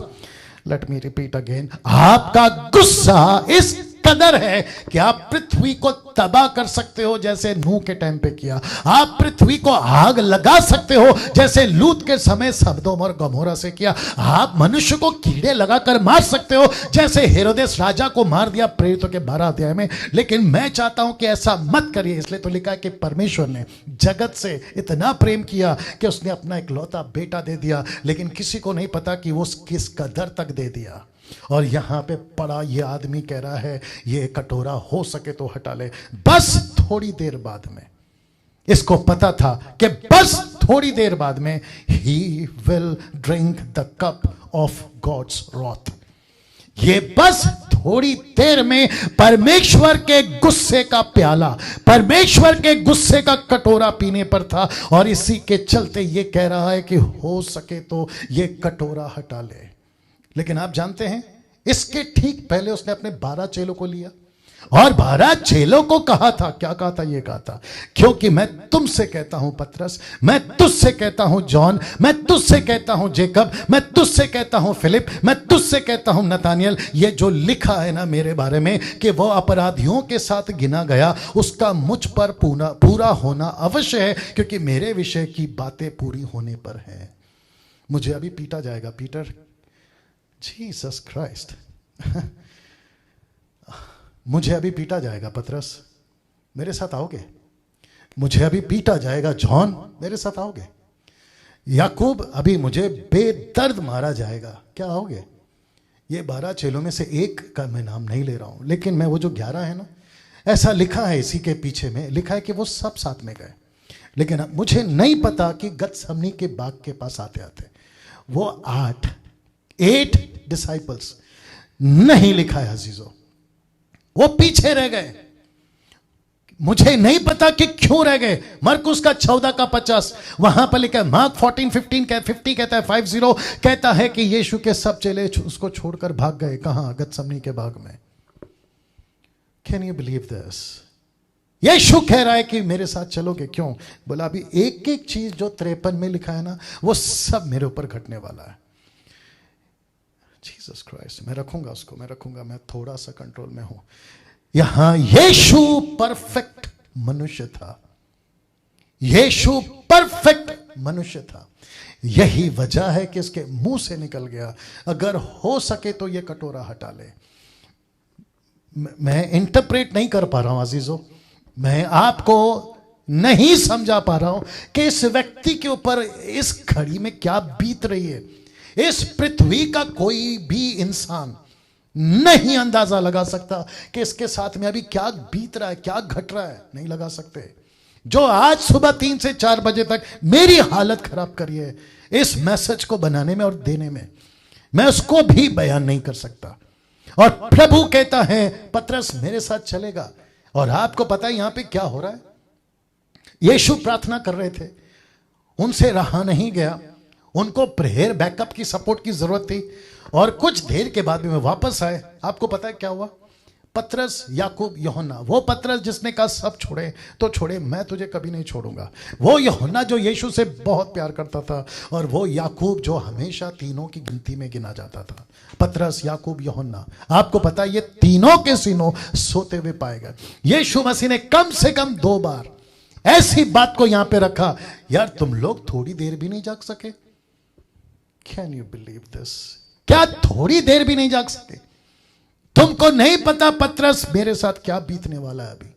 लेट मी रिपीट अगेन, आपका गुस्सा इस कदर है कि आप पृथ्वी को तबाह कर सकते हो जैसे नूह के टाइम पे किया। आप पृथ्वी को आग लगा सकते हो जैसे लूत के समय सदोम और गमोरा से किया। आप मनुष्य को कीड़े लगाकर मार सकते हो जैसे हेरोदेस राजा को मार दिया प्रेरितों के 12 अध्याय में। लेकिन मैं चाहता हूं कि ऐसा मत करिए। इसलिए तो लिखा है कि परमेश्वर ने जगत से इतना प्रेम किया कि उसने अपना इकलौता बेटा दे दिया, लेकिन किसी को नहीं पता कि वो किस कदर तक दे दिया। और यहां पे पड़ा ये आदमी कह रहा है, ये कटोरा हो सके तो हटा ले। बस थोड़ी देर बाद में इसको पता था कि बस थोड़ी देर बाद में he will drink the cup of God's wrath। ये बस थोड़ी देर में परमेश्वर के गुस्से का प्याला, परमेश्वर के गुस्से का कटोरा पीने पर था। और इसी के चलते ये कह रहा है कि हो सके तो ये कटोरा हटा ले। लेकिन आप जानते हैं, इसके ठीक पहले उसने अपने 12 चेलों को लिया और 12 चेलों को कहा था, क्या कहा था? ये कहा था, क्योंकि मैं तुमसे कहता हूं पतरस, मैं तुझसे कहता हूं जॉन, मैं तुझसे कहता हूं जेकब, मैं तुझसे कहता हूं फिलिप, मैं तुझसे कहता हूं नतानियल, ये जो लिखा है ना मेरे बारे में कि वो अपराधियों के साथ गिना गया, उसका मुझ पर पूरा होना अवश्य है, क्योंकि मेरे विषय की बातें पूरी होने पर है। मुझे अभी पीटा जाएगा पीटर, जीसस क्राइस्ट मुझे अभी पीटा जाएगा पतरस, मेरे साथ आओगे? मुझे अभी पीटा जाएगा जॉन, मेरे साथ आओगे? याकूब, अभी मुझे बेदर्द मारा जाएगा, क्या आओगे? ये 12 चेलों में से एक का मैं नाम नहीं ले रहा हूं, लेकिन मैं वो जो 11 है ना, ऐसा लिखा है, इसी के पीछे में लिखा है कि वो सब साथ में गए। लेकिन अब मुझे नहीं पता कि गतसमनी के बाग के पास आते आते वो 8 डिसाइपल्स नहीं लिखा है अजीजों, वो पीछे रह गए। मुझे नहीं पता कि क्यों रह गए। मरकुस का 14 का 50 वहां पर लिखा है, मार्क 14:50 50 कहता है 50 कहता है कि यीशु के सब चेले उसको छोड़कर भाग गए। कहां? गतसमनी के बाग में। Can you believe this? यीशु कह रहा है कि मेरे साथ चलोगे? क्यों? बोला अभी एक एक चीज जो 53 में लिखा है ना, वो सब मेरे ऊपर घटने वाला है। जीसस क्राइस्ट, मैं रखूंगा उसको, मैं रखूंगा, मैं थोड़ा सा कंट्रोल में हूं। यहां यीशु परफेक्ट मनुष्य था, यीशु परफेक्ट मनुष्य था। यही वजह है कि इसके मुंह से निकल गया, अगर हो सके तो ये कटोरा हटा ले। मैं इंटरप्रेट नहीं कर पा रहा हूं अजीजों, मैं आपको नहीं समझा पा रहा हूं कि इस व्यक्ति के ऊपर इस घड़ी में क्या बीत रही है। इस पृथ्वी का कोई भी इंसान नहीं अंदाजा लगा सकता कि इसके साथ में अभी क्या बीत रहा है, क्या घट रहा है, नहीं लगा सकते। जो आज सुबह 3 से 4 बजे तक मेरी हालत खराब करी है इस मैसेज को बनाने में और देने में, मैं उसको भी बयान नहीं कर सकता। और प्रभु कहता है पतरस मेरे साथ चलेगा। और आपको पता है यहां पे क्या हो रहा है? यीशु प्रार्थना कर रहे थे, उनसे रहा नहीं गया, उनको प्रेयर बैकअप की सपोर्ट की जरूरत थी। और कुछ देर के बाद में वापस आए। आपको पता है क्या हुआ? पतरस, याकूब, यूहन्ना, वो पतरस जिसने कहा सब छोड़े तो छोड़े, मैं तुझे कभी नहीं छोड़ूंगा, वो यूहन्ना जो यीशु से बहुत प्यार करता था, और वो याकूब जो हमेशा तीनों की गिनती में गिना जाता था। पतरस, याकूब, यूहन्ना, आपको पता है ये तीनों के तीनों सोते हुए पाए गए। यीशु मसीह ने कम से कम 2 बार ऐसी बात को यहां पे रखा, यार तुम लोग थोड़ी देर भी नहीं जाग सके? Can you believe this? क्या थोड़ी देर भी नहीं जाग सके? तुमको नहीं पता पतरस मेरे साथ क्या बीतने वाला है अभी।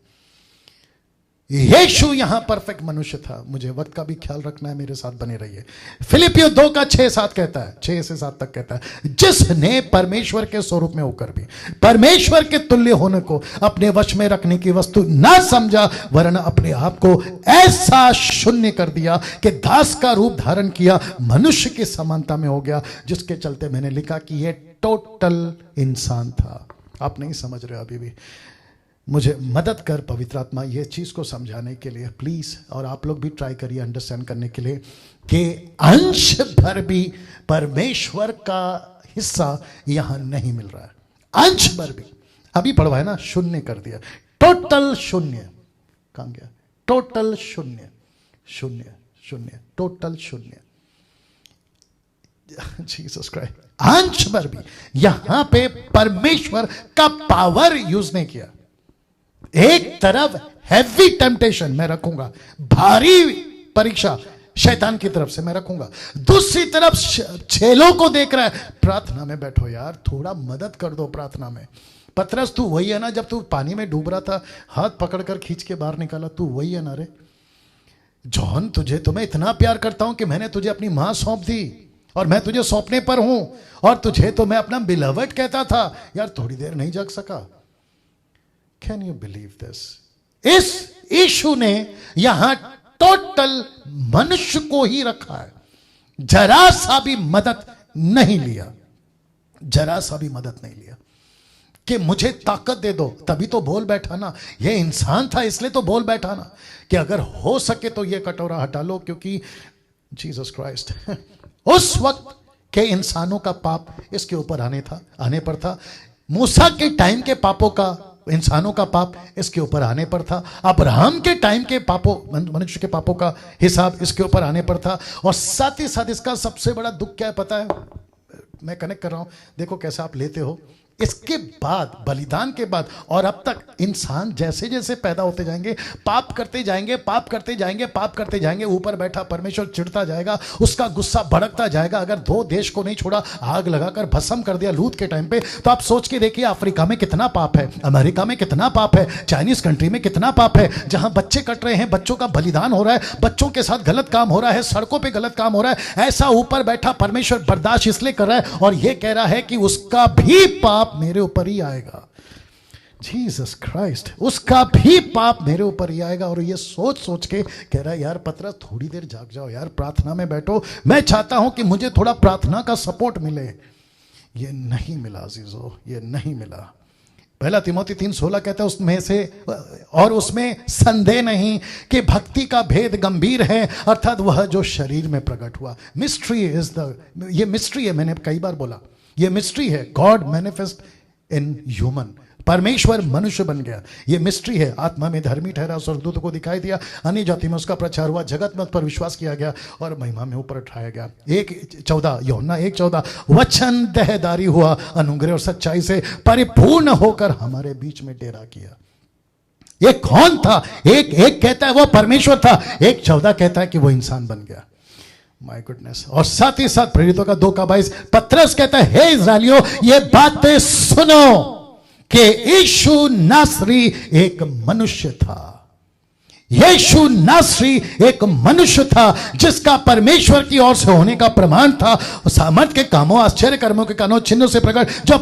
यीशु यहां परफेक्ट मनुष्य था। मुझे वक्त का भी ख्याल रखना है, मेरे साथ बने रहिए। फिलिपियो 2 का 6-7 कहता है, 6 से 7 तक कहता है, जिसने परमेश्वर के स्वरूप में होकर भी परमेश्वर के तुल्य होने को अपने वश में रखने की वस्तु ना समझा, वरन अपने आप को ऐसा शून्य कर दिया कि दास का रूप धारण किया, मनुष्य की समानता में हो गया। जिसके चलते मैंने लिखा कि यह टोटल इंसान था। आप नहीं समझ रहे अभी भी। मुझे मदद कर पवित्र आत्मा ये चीज़ को समझाने के लिए प्लीज़, और आप लोग भी ट्राई करिए अंडरस्टैंड करने के लिए कि अंश भर भी परमेश्वर का हिस्सा यहां नहीं मिल रहा है। अंश भर भी अभी पढ़वाए ना, शून्य कर दिया, टोटल शून्य। कहां गया? टोटल शून्य, शून्य शून्य, टोटल शून्य। जीसस क्राइस्ट, अंश भर भी यहां पे परमेश्वर का पावर यूज नहीं किया। एक तरफ हैवी टेम्पटेशन मैं रखूंगा, भारी परीक्षा शैतान की तरफ से मैं रखूंगा, दूसरी तरफ चेलों को देख रहा है, प्रार्थना में बैठो यार, थोड़ा मदद कर दो प्रार्थना में। पतरस तू वही है ना, जब तू पानी में डूब रहा था हाथ पकड़कर खींच के बाहर निकाला, तू वही है ना रे। जॉन, तुझे तो मैं इतना प्यार करता हूं कि मैंने तुझे अपनी मां सौंप दी और मैं तुझे सौंपने पर हूं, और तुझे तो मैं अपना बिलवड कहता था। यार थोड़ी देर नहीं जग सका? Can you believe this? इस यीशु ने यहां टोटल मनुष्य को ही रखा है, जरा सा भी मदद नहीं लिया, जरा सा भी मदद नहीं लिया। कि मुझे ताकत दे दो, तभी तो बोल बैठा ना। ये इंसान था इसलिए तो बोल बैठा ना कि अगर हो सके तो ये कटोरा हटा लो, क्योंकि जीसस क्राइस्ट उस वक्त के इंसानों का पाप इसके ऊपर आने पर था। मूसा के टाइम के पापों का, इंसानों का पाप इसके ऊपर आने पर था। अब्राहम के टाइम के पापों, मनुष्य के पापों का हिसाब इसके ऊपर आने पर था। और साथ ही साथ इसका सबसे बड़ा दुख क्या है पता है? मैं कनेक्ट कर रहा हूं, देखो कैसा आप लेते हो। इसके बाद, बलिदान के बाद और अब तक इंसान जैसे जैसे पैदा होते जाएंगे, पाप करते जाएंगे, पाप करते जाएंगे, पाप करते जाएंगे, ऊपर बैठा परमेश्वर चिढ़ता जाएगा, उसका गुस्सा भड़कता जाएगा। अगर 2 देश को नहीं छोड़ा, आग लगाकर भस्म कर दिया लूत के टाइम पे, तो आप सोच के देखिए अफ्रीका में कितना पाप है, अमेरिका में कितना पाप है, चाइनीज कंट्री में कितना पाप है, जहां बच्चे कट रहे हैं, बच्चों का बलिदान हो रहा है, बच्चों के साथ गलत काम हो रहा है, सड़कों पर गलत काम हो रहा है। ऐसा ऊपर बैठा परमेश्वर बर्दाश्त इसलिए कर रहा है और यह कह रहा है कि उसका भी पाप मेरे ऊपर ही आएगा। जीसस क्राइस्ट, उसका भी पाप मेरे ऊपर ही आएगा। और ये सोच सोच के कह रहा है यार पतरस थोड़ी देर जाग जाओ यार, प्रार्थना में बैठो। मैं चाहता हूं कि मुझे थोड़ा प्रार्थना का सपोर्ट मिले। ये नहीं मिला अजीजों, ये नहीं मिला। 1 तिमोथी 3:16 कहता है उसमें से, और उसमें संदेह नहीं कि भक्ति का भेद गंभीर है, अर्थात वह जो शरीर में प्रकट हुआ। मिस्ट्री इज द, ये मिस्ट्री है, मैंने कई बार बोला ये मिस्ट्री है। गॉड मैनिफेस्ट इन ह्यूमन, परमेश्वर मनुष्य बन गया, ये मिस्ट्री है। आत्मा में धर्मी ठहरा, स्वर्गदूत को दिखाई दिया, अन्य जाति में उसका प्रचार हुआ, जगत में उस पर विश्वास किया गया और महिमा में ऊपर उठाया गया। 1:14 यूहन्ना 1:14, वचन देहधारी हुआ, अनुग्रह और सच्चाई से परिपूर्ण होकर हमारे बीच में डेरा किया। ये कौन था? एक कहता है वो परमेश्वर था, 1:14 कहता है कि वो इंसान बन गया। My goodness. और साथ ही साथ प्रेरितों का 2:22 पतरस कहता है, हे इस्राएलियों ये बातें सुनो कि यीशु नासरी एक मनुष्य था। यीशु नासरी एक मनुष्य था जिसका परमेश्वर की ओर से होने का प्रमाण था। सामर्थ के कामों, आश्चर्य कर्मों के कामों, चिन्हों से प्रकट, जो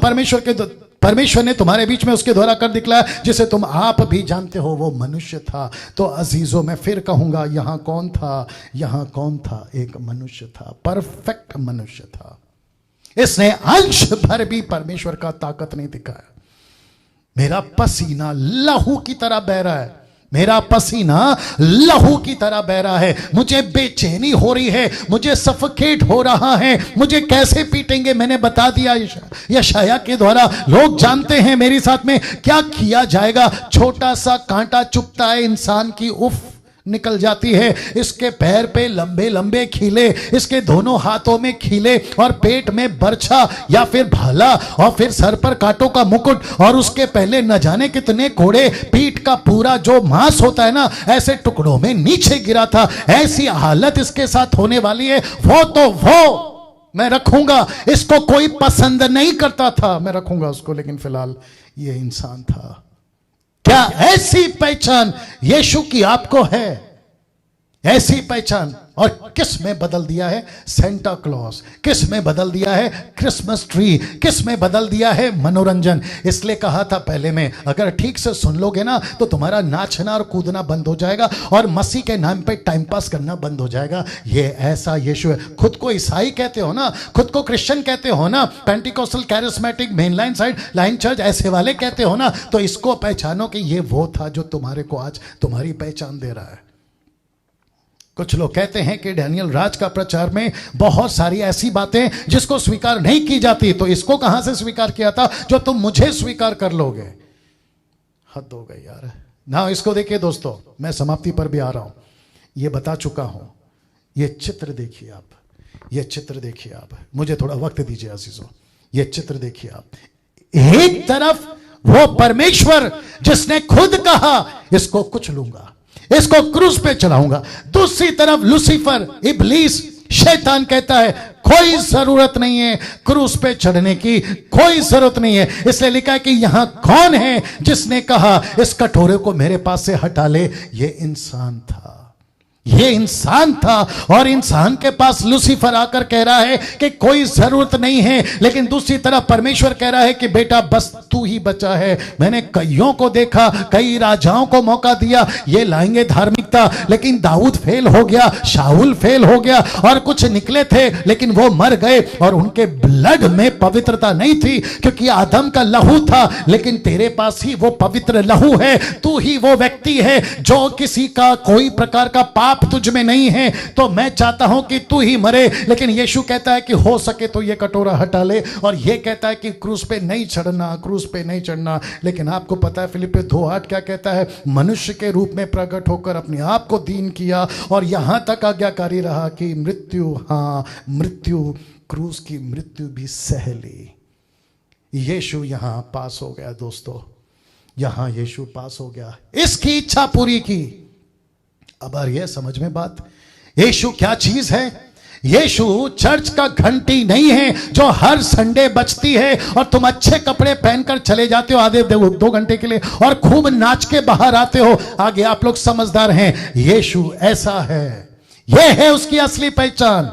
परमेश्वर ने तुम्हारे बीच में उसके द्वारा कर दिखलाया, जिसे तुम आप भी जानते हो, वो मनुष्य था। तो अजीजों, मैं फिर कहूंगा, यहां कौन था? यहां कौन था? एक मनुष्य था, परफेक्ट मनुष्य था। इसने अंश भर भी परमेश्वर का ताकत नहीं दिखाया। मेरा पसीना लहू की तरह बह रहा है, मेरा पसीना लहू की तरह बह रहा है, मुझे बेचैनी हो रही है, मुझे सफोकेट हो रहा है। मुझे कैसे पीटेंगे? मैंने बता दिया यशाया के द्वारा। लोग जानते हैं मेरे साथ में क्या किया जाएगा। छोटा सा कांटा चुभता है इंसान की, उफ निकल जाती है। इसके पैर पे लंबे लंबे खीले, इसके दोनों हाथों में खीले, और पेट में बर्छा या फिर भाला, और फिर सर पर कांटों का मुकुट, और उसके पहले न जाने कितने कोड़े। पीठ का पूरा जो मांस होता है ना, ऐसे टुकड़ों में नीचे गिरा था। ऐसी हालत इसके साथ होने वाली है। वो मैं रखूंगा, इसको कोई पसंद नहीं करता था, मैं रखूंगा उसको, लेकिन फिलहाल ये इंसान था। क्या ऐसी पहचान यीशु की आपको है? ऐसी पहचान? और किस में बदल दिया है? Santa Claus. किस में बदल दिया है? Christmas tree. किस में बदल दिया है? मनोरंजन। इसलिए कहा था पहले में, अगर ठीक से सुन लोगे ना तो तुम्हारा नाचना और कूदना बंद हो जाएगा और मसीह के नाम पे टाइम पास करना बंद हो जाएगा। ये ऐसा यीशु है। खुद को ईसाई कहते हो ना, खुद को क्रिश्चियन कहते हो ना, Pentecostal, charismatic, mainline side, line church, ऐसे वाले कहते हो ना, तो इसको पहचानो कि ये वो था जो तुम्हारे को आज तुम्हारी पहचान दे रहा है। कुछ लोग कहते हैं कि डैनियल राज का प्रचार में बहुत सारी ऐसी बातें जिसको स्वीकार नहीं की जाती, तो इसको कहां से स्वीकार किया था जो तुम मुझे स्वीकार कर लोगे? हद हो गई यार ना। इसको देखिए दोस्तों, मैं समाप्ति पर भी आ रहा हूं, ये बता चुका हूं। ये चित्र देखिए आप, ये चित्र देखिए आप, मुझे थोड़ा वक्त दीजिए अजीजों। ये चित्र देखिए आप। एक तरफ वो परमेश्वर जिसने खुद कहा इसको कुछ लूंगा, इसको क्रूस पे चढ़ाऊंगा। दूसरी तरफ लूसीफर, इब्लीस, शैतान कहता है कोई जरूरत नहीं है क्रूस पे चढ़ने की, कोई जरूरत नहीं है। इसलिए लिखा है कि यहां कौन है जिसने कहा इस कटोरे को मेरे पास से हटा ले? ये इंसान था, ये इंसान था और इंसान के पास लूसीफर आकर कह रहा है कि कोई जरूरत नहीं है, लेकिन दूसरी तरफ परमेश्वर कह रहा है कि बेटा बस तू ही बचा है। मैंने कईयों को देखा, कई राजाओं को मौका दिया, ये लाएंगे धार्मिकता, लेकिन दाऊद फेल हो गया, शाऊल फेल हो गया, और कुछ निकले थे लेकिन वो मर गए और उनके ब्लड में पवित्रता नहीं थी क्योंकि आदम का लहू था। लेकिन तेरे पास ही वो पवित्र लहू है, तू ही वो व्यक्ति है जो किसी का कोई प्रकार का पाप तुझ में नहीं है। तो मैं चाहता हूं कि तू ही मरे, लेकिन यीशु कहता है कि हो सके तो ये कटोरा हटा ले, और ये कहता है कि क्रूस पे नहीं चढ़ना, क्रूस पे नहीं चढ़ना। लेकिन आपको पता है फिलिप्पी 2:8 क्या कहता है? मनुष्य के रूप में प्रकट होकर अपने आप को दीन किया और यहां तक आज्ञाकारी रहा कि मृत्यु, हां मृत्यु, क्रूस की मृत्यु भी सह ली। यीशु यहां पास हो गया दोस्तों, यहां यीशु पास हो गया, इसकी इच्छा पूरी की। अब आ रही है समझ में बात? यीशु क्या चीज है? यीशु चर्च का घंटी नहीं है जो हर संडे बजती है और तुम अच्छे कपड़े पहनकर चले जाते हो आधे 2 घंटे के लिए और खूब नाच के बाहर आते हो। आगे आप लोग समझदार हैं। यीशु ऐसा है, यह है उसकी असली पहचान।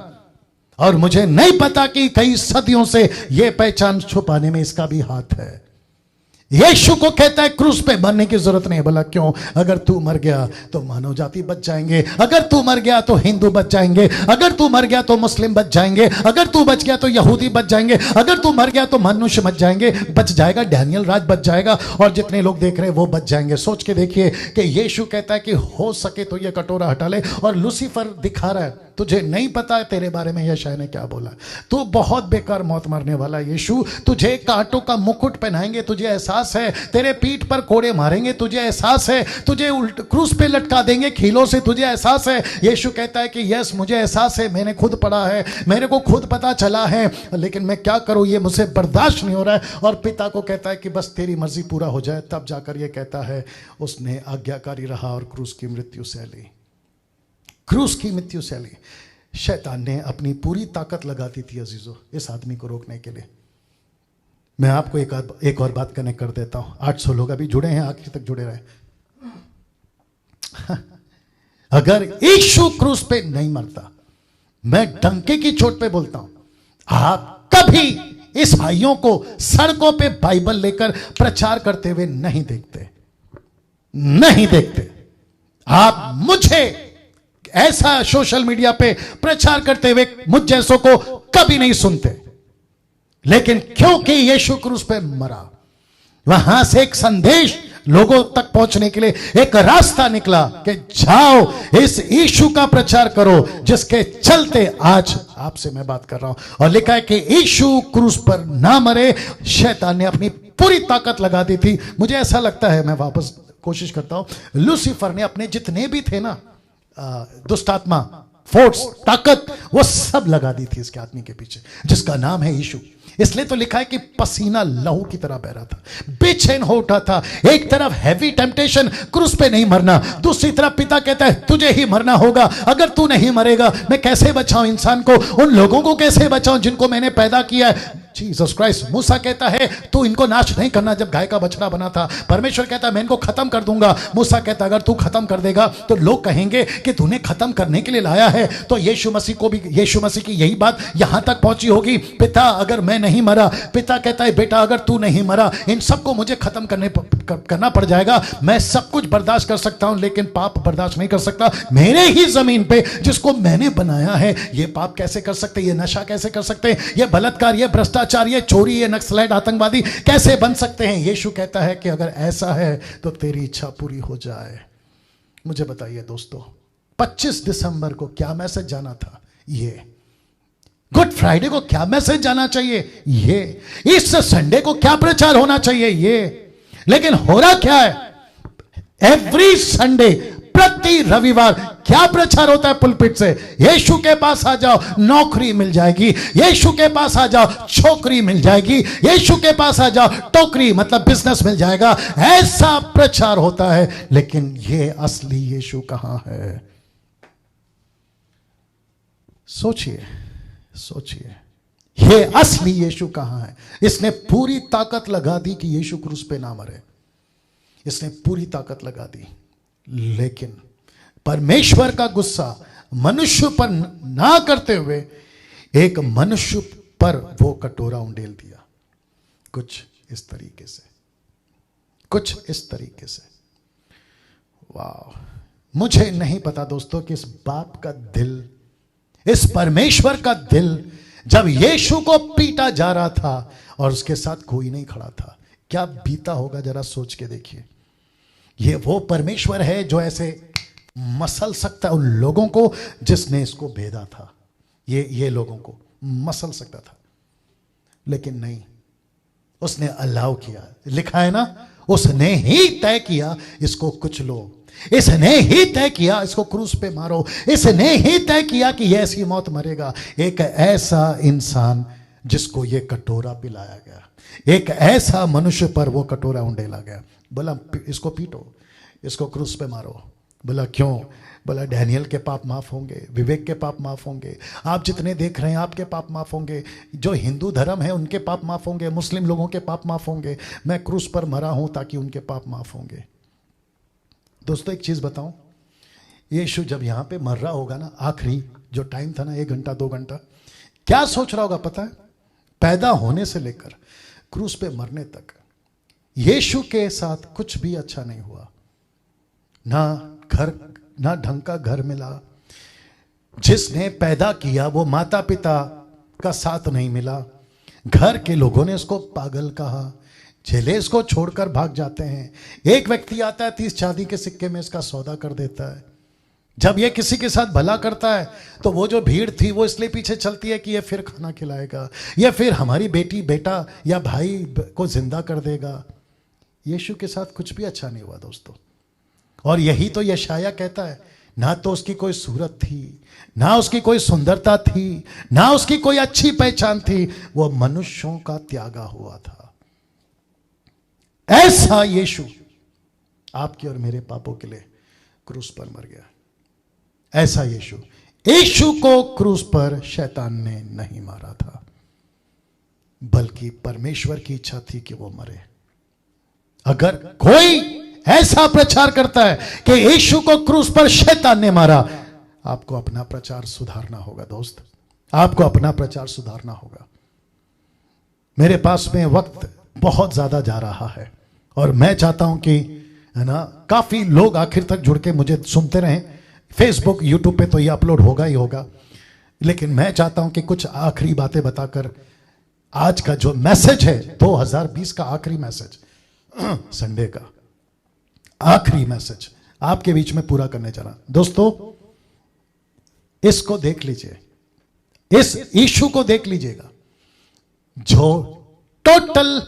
और मुझे नहीं पता कि कई सदियों से यह पहचान छुपाने में इसका भी हाथ है। यीशु को कहता है क्रूस पे मरने की जरूरत नहीं। बोला क्यों? अगर तू मर गया तो मानव जाति बच जाएंगे, अगर तू मर गया तो हिंदू बच जाएंगे, अगर तू मर गया तो मुस्लिम बच जाएंगे, अगर तू बच गया तो यहूदी बच जाएंगे, अगर तू मर गया तो मनुष्य बच जाएंगे, बच जाएगा, डैनियल राज बच जाएगा, और जितने लोग देख रहे हैं वो बच जाएंगे। सोच के देखिए कि यीशु कहता है कि हो सके तो ये कटोरा हटा ले, और लूसीफर दिखा रहा है तुझे नहीं पता है तेरे बारे में यशायाह ने क्या बोला, तू बहुत बेकार मौत मरने वाला। यीशु तुझे कांटों का मुकुट पहनाएंगे, तुझे एहसास है, तेरे पीठ पर कोड़े मारेंगे, तुझे एहसास है, तुझे क्रूस पे लटका देंगे खीलों से, तुझे एहसास है। यीशु कहता है कि यस मुझे एहसास है, मैंने खुद पढ़ा है, मेरे को खुद पता चला है, लेकिन मैं क्या करूं, ये मुझसे बर्दाश्त नहीं हो रहा है। और पिता को कहता है कि बस तेरी मर्जी पूरा हो जाए। तब जाकर ये कहता है उसने आज्ञाकारी रहा और क्रूस की मृत्यु सह ली, क्रूस की मृत्यु सह ली। शैतान ने अपनी पूरी ताकत लगा दी थी अजीजों इस आदमी को रोकने के लिए। मैं आपको एक और बात कनेक्ट कर देता हूं। 800 लोग अभी जुड़े हैं, आखिर तक जुड़े रहे। अगर यीशु क्रूस पे नहीं मरता, मैं डंके की चोट पे बोलता हूं, आप कभी इस भाइयों को सड़कों पे बाइबल लेकर प्रचार करते हुए नहीं देखते, नहीं देखते। आप मुझे ऐसा सोशल मीडिया पे प्रचार करते हुए मुझ जैसों को कभी नहीं सुनते। लेकिन क्योंकि यीशु क्रूस पे मरा, वहां से एक संदेश लोगों तक पहुंचने के लिए एक रास्ता निकला कि जाओ इस यीशु का प्रचार करो, जिसके चलते आज आपसे मैं बात कर रहा हूं। और लिखा है कि यीशु क्रूस पर ना मरे, शैतान ने अपनी पूरी ताकत लगा दी थी। मुझे ऐसा लगता है, मैं वापस कोशिश करता हूं, लूसीफर ने अपने जितने भी थे ना दुष्टात्मा, फोर्स, ताकत, वो सब लगा दी थी इसके आदमी के पीछे, जिसका नाम है यीशु। इसलिए तो लिखा है कि पसीना लहू की तरह बह रहा था, बेचैन हो उठा था। एक तरफ हैवी टेम्पटेशन, क्रूस पे नहीं मरना, दूसरी तरफ पिता कहता है तुझे ही मरना होगा, अगर तू नहीं मरेगा मैं कैसे बचाऊं इंसान को, उन लोगों को कैसे बचाऊं जिनको मैंने पैदा किया है। Jesus Christ. मूसा कहता है तू इनको नाश नहीं करना, जब गाय का बछड़ा बना था। परमेश्वर कहता है मैं इनको खत्म कर दूंगा। मूसा कहता है अगर तू खत्म कर देगा तो लोग कहेंगे कि तूने खत्म करने के लिए लाया है। तो यीशु मसीह को भी, यीशु मसीह की यही बात यहां तक पहुंची होगी, पिता अगर मैं नहीं मरा, पिता कहता है बेटा अगर तू नहीं मरा, इन सबको मुझे खत्म करना पड़ जाएगा। मैं सब कुछ बर्दाश्त कर सकता हूं लेकिन पाप बर्दाश्त नहीं कर सकता। मेरे ही जमीन पे जिसको मैंने बनाया है, ये पाप कैसे कर सकते, ये नशा कैसे कर सकते, ये बलात्कार, ये भ्रष्टाचार, ये चोरी, ये नक्सलाइट, आतंकवादी कैसे बन सकते हैं। यीशु कहता है कि अगर ऐसा है तो तेरी इच्छा पूरी हो जाए। मुझे बताइए दोस्तों, 25 दिसंबर को क्या मैसेज जाना था? ये गुड फ्राइडे को क्या मैसेज जाना चाहिए? ये इस संडे को क्या प्रचार होना चाहिए? ये लेकिन हो रहा क्या है? एवरी संडे, प्रति रविवार क्या प्रचार होता है पुलपिट से? यीशु के पास आ जाओ नौकरी मिल जाएगी, यीशु के पास आ जाओ छोकरी मिल जाएगी, यीशु के पास आ जाओ टोकरी मतलब बिजनेस मिल जाएगा। ऐसा प्रचार होता है, लेकिन ये असली यीशु कहां है? सोचिए, सोचिए, ये असली यीशु कहां है? इसने पूरी ताकत लगा दी कि यीशु क्रूस पे ना मरे, इसने पूरी ताकत लगा दी, लेकिन परमेश्वर का गुस्सा मनुष्य पर ना करते हुए एक मनुष्य पर वो कटोरा उंडेल दिया। कुछ इस तरीके से, कुछ इस तरीके से। वाह, मुझे नहीं पता दोस्तों कि इस बाप का दिल, इस परमेश्वर का दिल, जब यीशु को पीटा जा रहा था और उसके साथ कोई नहीं खड़ा था, क्या बीता होगा जरा सोच के देखिए। ये वो परमेश्वर है जो ऐसे मसल सकता है उन लोगों को जिसने इसको भेदा था। ये लोगों को मसल सकता था, लेकिन नहीं, उसने अलाउ किया। लिखा है ना, उसने ही तय किया इसको कुछ लो, इसने ही तय किया इसको क्रूस पे मारो, इसने ही तय किया कि ये ऐसी मौत मरेगा। एक ऐसा इंसान जिसको ये कटोरा पिलाया गया, एक ऐसा मनुष्य पर वो कटोरा उंडेला गया। बोला इसको पीटो, इसको क्रूस पे मारो। बोला क्यों? बोला डैनियल के पाप माफ होंगे, विवेक के पाप माफ होंगे, आप जितने देख रहे हैं आपके पाप माफ होंगे, जो हिंदू धर्म है उनके पाप माफ होंगे, मुस्लिम लोगों के पाप माफ होंगे। मैं क्रूस पर मरा हूं ताकि उनके पाप माफ होंगे। दोस्तों एक चीज बताऊं, यीशु जब यहां पे मर रहा होगा ना, आखिरी जो टाइम था ना, 1 घंटा 2 घंटा, क्या सोच रहा होगा पता है? पैदा होने से लेकर क्रूस पे मरने तक यीशु के साथ कुछ भी अच्छा नहीं हुआ। ना ढंग का घर मिला, जिसने पैदा किया वो माता पिता का साथ नहीं मिला, घर के लोगों ने उसको पागल कहा, चेले इसको छोड़कर भाग जाते हैं। एक व्यक्ति आता है 30 चांदी के सिक्के में इसका सौदा कर देता है। जब ये किसी के साथ भला करता है तो वो जो भीड़ थी वो इसलिए पीछे चलती है कि ये फिर खाना खिलाएगा, या फिर हमारी बेटी बेटा या भाई को जिंदा कर देगा। यीशु के साथ कुछ भी अच्छा नहीं हुआ दोस्तों। और यही तो यशाया कहता है, ना तो उसकी कोई सूरत थी, ना उसकी कोई सुंदरता थी, ना उसकी कोई अच्छी पहचान थी, वो मनुष्यों का त्यागा हुआ था। ऐसा यीशु आपके और मेरे पापों के लिए क्रूस पर मर गया। ऐसा यीशु को क्रूस पर शैतान ने नहीं मारा था, बल्कि परमेश्वर की इच्छा थी कि वो मरे। अगर कोई ऐसा प्रचार करता है कि यीशु को क्रूस पर शैतान ने मारा, आपको अपना प्रचार सुधारना होगा दोस्त, आपको अपना प्रचार सुधारना होगा। मेरे पास में वक्त बहुत ज्यादा जा रहा है और मैं चाहता हूं कि है ना, काफी लोग आखिर तक जुड़ के मुझे सुनते रहें। फेसबुक यूट्यूब पे तो ये अपलोड होगा ही होगा, लेकिन मैं चाहता हूं कि कुछ आखिरी बातें बताकर आज का जो मैसेज है, 2020 का आखिरी मैसेज, संडे का आखिरी मैसेज आपके बीच में पूरा करने चला। दोस्तों इसको देख लीजिए, इस यीशु को देख लीजिएगा जो टोटल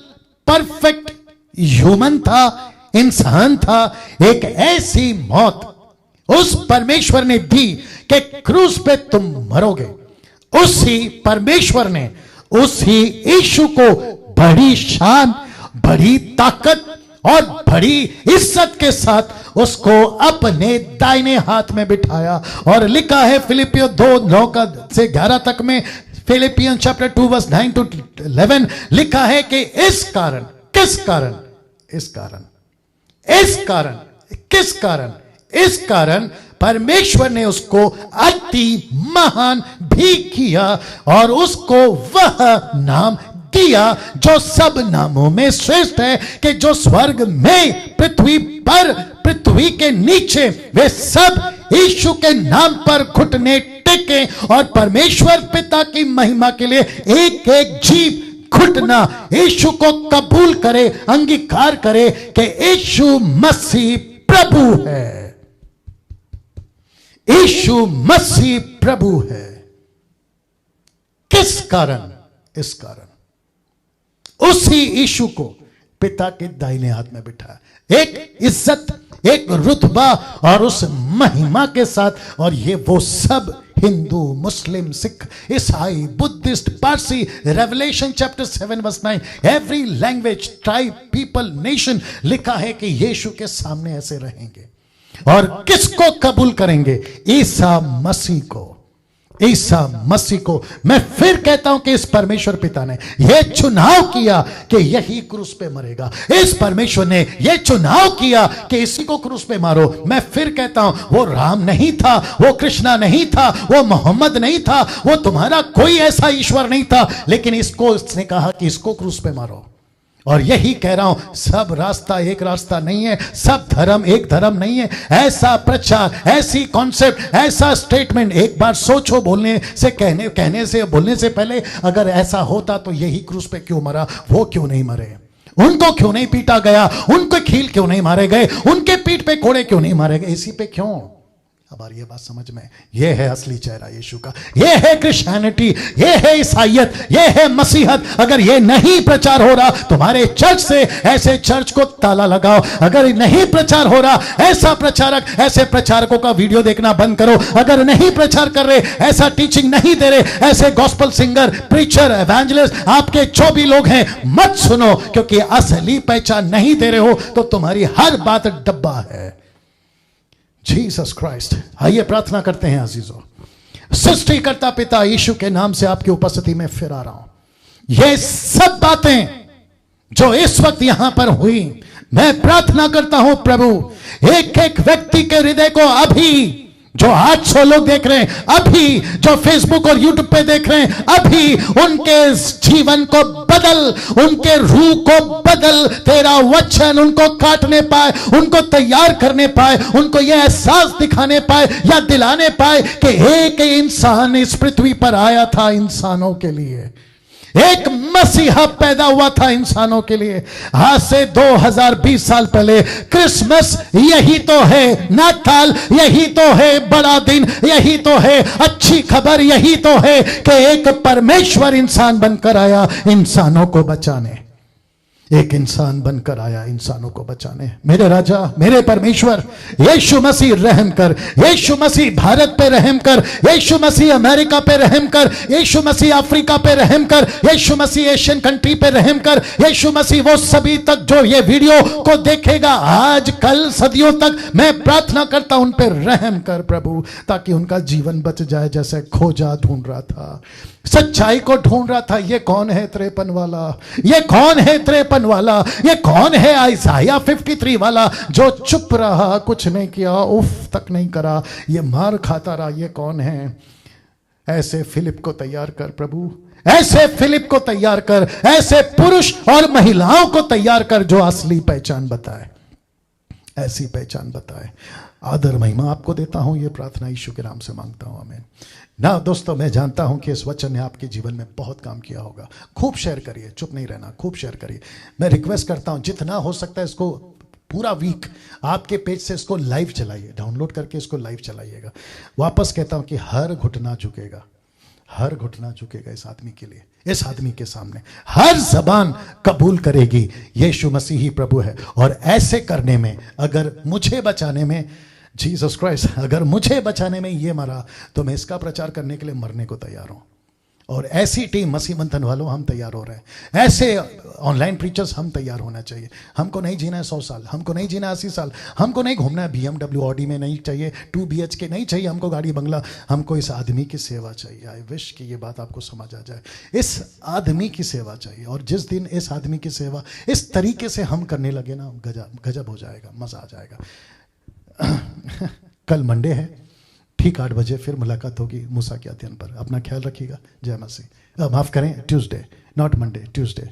परफेक्ट ह्यूमन था, इंसान था। एक ऐसी मौत उस परमेश्वर ने दी कि क्रूस पे तुम मरोगे। उसी परमेश्वर ने उसी यीशु को बड़ी शान, बड़ी ताकत और बड़ी इज्जत के साथ उसको अपने दाहिने हाथ में बिठाया। और लिखा है फिलिपियो 2:9 से 11 तक में, फिलिपियन चैप्टर 2 वर्स 9 to 11 लिखा है कि इस कारण इस कारण परमेश्वर ने उसको अति महान भी किया और उसको वह नाम दिया जो सब नामों में श्रेष्ठ है, कि जो स्वर्ग में, पृथ्वी पर, पृथ्वी के नीचे, वे सब यीशु के नाम पर घुटने टेके और परमेश्वर पिता की महिमा के लिए एक एक जीव घुटना यीशु को कबूल करे, अंगीकार करे कि यीशु मसीह प्रभु है। यीशु मसीह प्रभु है। किस कारण? इस कारण उसी यीशु को पिता के दाहिने हाथ में बिठाया, एक इज्जत, एक रुतबा और उस महिमा के साथ। और ये वो सब हिंदू, मुस्लिम, सिख, ईसाई, Buddhist, Parsi, Revelation chapter 7 verse 9, every language, tribe, people, nation, लिखा है कि यीशु के सामने ऐसे रहेंगे। और किसको कबूल करेंगे? ईसा मसीह को। ईसा मसीह को मैं फिर कहता हूं कि इस परमेश्वर पिता ने यह चुनाव किया कि यही क्रूस पे मरेगा। इस परमेश्वर ने यह चुनाव किया कि इसी को क्रूस पे मारो। मैं फिर कहता हूं, वो राम नहीं था, वो कृष्णा नहीं था, वो मोहम्मद नहीं था, वो तुम्हारा कोई ऐसा ईश्वर नहीं था, लेकिन इसको इसने कहा कि इसको क्रूस पे मारो। और यही कह रहा हूं, सब रास्ता एक रास्ता नहीं है, सब धर्म एक धर्म नहीं है। ऐसा प्रचार, ऐसी कॉन्सेप्ट, ऐसा स्टेटमेंट एक बार सोचो बोलने से, कहने से, बोलने से पहले। अगर ऐसा होता तो यही क्रूस पे क्यों मरा, वो क्यों नहीं मरे, उनको क्यों नहीं पीटा गया, उनको खील क्यों नहीं मारे गए, उनके पीठ पे कोड़े क्यों नहीं मारे गए, इसी पे क्यों। अब आ रही है बात समझ में। यह है असली चेहरा यीशु का, यह है क्रिश्चियनिटी, यह है ईसाइयत, यह है मसीहत। अगर यह नहीं प्रचार हो रहा तुम्हारे चर्च से, ऐसे चर्च को ताला लगाओ। अगर नहीं प्रचार हो रहा, ऐसा प्रचारक, ऐसे प्रचारकों का वीडियो देखना बंद करो। अगर नहीं प्रचार कर रहे, ऐसा टीचिंग नहीं दे रहे, ऐसे गॉस्पेल सिंगर, प्रीचर, एवेंजलिस्ट आपके जो भी लोग हैं, मत सुनो, क्योंकि असली पहचान नहीं दे रहे हो तो तुम्हारी हर बात डब्बा है। Jesus Christ. आइए प्रार्थना करते हैं अजीजों। सृष्टिकर्ता पिता यीशु के नाम से आपकी उपस्थिति में फिर आ रहा हूं। ये सब बातें जो इस वक्त यहां पर हुई, मैं प्रार्थना करता हूं प्रभु, एक एक व्यक्ति के हृदय को, अभी जो 800 लोग देख रहे हैं, अभी जो फेसबुक और यूट्यूब पे देख रहे हैं, अभी उनके जीवन को बदल, उनके रूह को बदल। तेरा वचन उनको काटने पाए, उनको तैयार करने पाए, उनको यह एहसास दिखाने पाए या दिलाने पाए कि एक इंसान इस पृथ्वी पर आया था इंसानों के लिए, एक मसीहा पैदा हुआ था इंसानों के लिए। आज से 2020 साल पहले क्रिसमस यही तो है, नाताल यही तो है, बड़ा दिन यही तो है, अच्छी खबर यही तो है कि एक परमेश्वर इंसान बनकर आया इंसानों को बचाने। एक इंसान बनकर आया इंसानों को बचाने। मेरे राजा, मेरे परमेश्वर, यीशु मसीह रहम कर। यीशु मसीह भारत पे रहम कर। यीशु मसीह अमेरिका पे रहम कर। यीशु मसीह अफ्रीका पे रहम कर। यीशु मसीह एशियन कंट्री पे रहम कर। यीशु मसीह वो सभी तक जो ये वीडियो को देखेगा, आज कल सदियों तक, मैं प्रार्थना करता हूं उन पे रहम कर प्रभु, ताकि उनका जीवन बच जाए। जैसे खोजा ढूंढ रहा था, सच्चाई को ढूंढ रहा था, ये कौन है 53 वाला, ये कौन है 53 वाला, ये कौन है आइसाया 53 वाला जो चुप रहा, कुछ नहीं किया, उफ तक नहीं करा, ये मार खाता रहा, ये कौन है। ऐसे फिलिप को तैयार कर प्रभु, ऐसे फिलिप को तैयार कर, ऐसे पुरुष और महिलाओं को तैयार कर जो असली पहचान बताए, ऐसी पहचान बताए। आदर महिमा आपको देता हूं, यह प्रार्थना यीशु के नाम से मांगता हूं, आमीन। ना दोस्तों, मैं जानता हूं कि इस वचन ने आपके जीवन में बहुत काम किया होगा। खूब शेयर करिए, चुप नहीं रहना, खूब शेयर करिए। मैं रिक्वेस्ट करता हूं जितना हो सकता है इसको पूरा वीक आपके पेज से इसको लाइव चलाइए, डाउनलोड करके इसको लाइव चलाइएगा। वापस कहता हूं कि हर घुटना झुकेगा, हर घुटना झुकेगा इस आदमी के लिए, इस आदमी के सामने। हर जबान कबूल करेगी यीशु मसीह ही प्रभु है। और ऐसे करने में, अगर मुझे बचाने में, जीसस क्राइस्ट, अगर मुझे बचाने में ये मरा, तो मैं इसका प्रचार करने के लिए मरने को तैयार हूं। और ऐसी टीम मसीह मंथन वालों, हम तैयार हो रहे हैं। ऐसे ऑनलाइन प्रीचर्स, हम तैयार होना चाहिए। हमको नहीं जीना है 100 साल, हमको नहीं जीना 80 साल, हमको नहीं घूमना है BMW ऑडी में, नहीं चाहिए 2 BHK, नहीं चाहिए हमको गाड़ी बंगला। हमको इस आदमी की सेवा चाहिए। आई विश कि ये बात आपको समझ आ जाए। इस आदमी की सेवा चाहिए। और जिस दिन इस आदमी की सेवा इस तरीके से हम करने लगे ना, गजब हो जाएगा, मजा आ जाएगा। कल मंडे है, ठीक 8 बजे फिर मुलाकात होगी मूसा के अध्ययन पर। अपना ख्याल रखिएगा। जय मसीह। माफ करें, ट्यूसडे, नॉट मंडे, ट्यूसडे,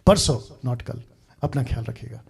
परसों, नॉट कल। अपना ख्याल रखिएगा।